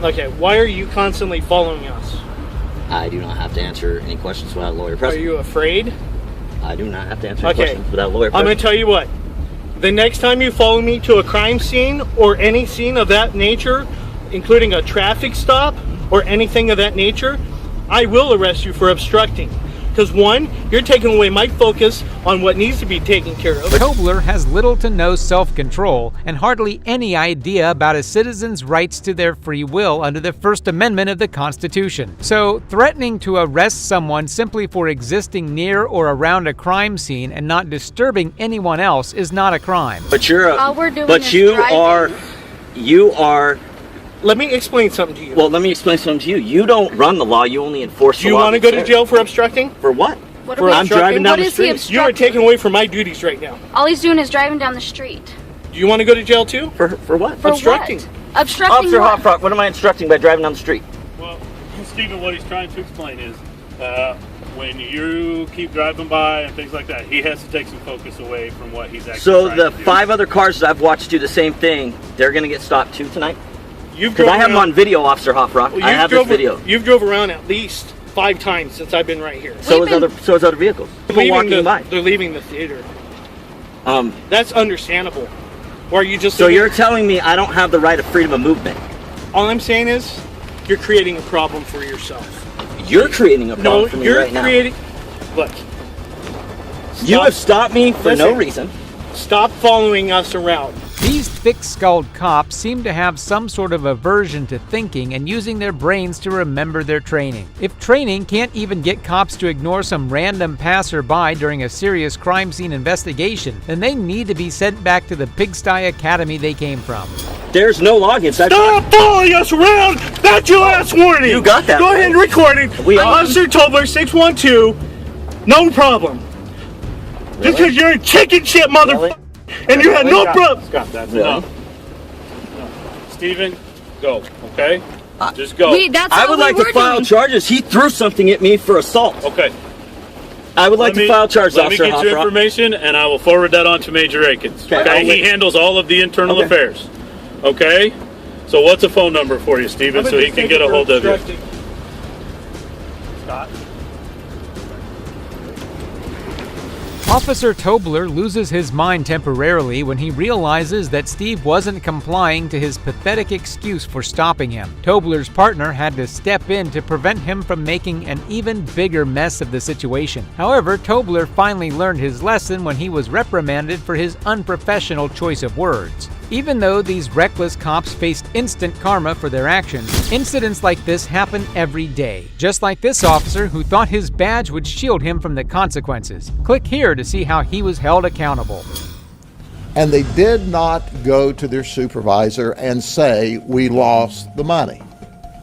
Okay, why are you constantly following us? I do not have to answer any questions without a lawyer Are present. you afraid? I do not have to answer any Okay, questions without a lawyer I'm present. going to tell you what. The next time you follow me to a crime scene or any scene of that nature, including a traffic stop or anything of that nature, I will arrest you for obstructing. Because one, you're taking away my focus on what needs to be taken care of. Tobler has little to no self-control and hardly any idea about a citizen's rights to their free will under the First Amendment of the Constitution. So, threatening to arrest someone simply for existing near or around a crime scene and not disturbing anyone else is not a crime. But you're All we're doing but is you driving. are Let me explain something to you. well, let me explain something to you. You don't run the law, you only enforce Do the you law. want to go to jail for obstructing? For what? What For are we I'm driving down What the is he street. You are obstructing? taking away from my duties right now. All he's doing is driving down the street. Do you want to go to jail too? For what? For Obstructing. what? Obstructing Officer what? Hopfrock, what am I instructing by driving down the street? Well, Stephen, what he's trying to explain is when you keep driving by and things like that, he has to take some focus away from what he's actually So trying the to do. 5 other cars that I've watched do the same thing, they're going to get stopped too tonight? You've Because I drove have them around- on video, Officer Hopfrock. Well, I you've have this drove- video. You've drove around at least 5 times since I've been right here. So is other vehicles. People walking by. They're leaving the theater. Um, That's understandable. Or are you just? so you're telling me I don't have the right of freedom of movement? All I'm saying is, you're creating a problem for yourself. You're creating a problem No, for me you're right now. creating. Look. You have stopped me for no reason. Stop following us around. These thick-skulled cops seem to have some sort of aversion to thinking and using their brains to remember their training. If training can't even get cops to ignore some random passerby during a serious crime scene investigation, then they need to be sent back to the Pigsty Academy they came from. There's no login. Stop following us around! That's your last warning! You got that, Go right? ahead and record it. We are. Officer Tobler 612. No problem. Just because you're a chicken shit motherfucker. And you had no problem. Scott, that's Really? enough. No. Stephen, go, okay? Just go. I would like to file charges. He threw something at me for assault. Okay. I would like to file charges, Let me Officer get your Hopfrock. information, and I will forward that on to Major Akins. Okay. Okay? He handles all of the internal Okay. affairs. Okay? So what's a phone number for you, Stephen, so he can get a hold of you? Scott. Officer Tobler loses his mind temporarily when he realizes that Steve wasn't complying to his pathetic excuse for stopping him. Tobler's partner had to step in to prevent him from making an even bigger mess of the situation. However, Tobler finally learned his lesson when he was reprimanded for his unprofessional choice of words. Even though these reckless cops faced instant karma for their actions, incidents like this happen every day. Just like this officer who thought his badge would shield him from the consequences. Click here to see how he was held accountable. And they did not go to their supervisor and say, we lost the money.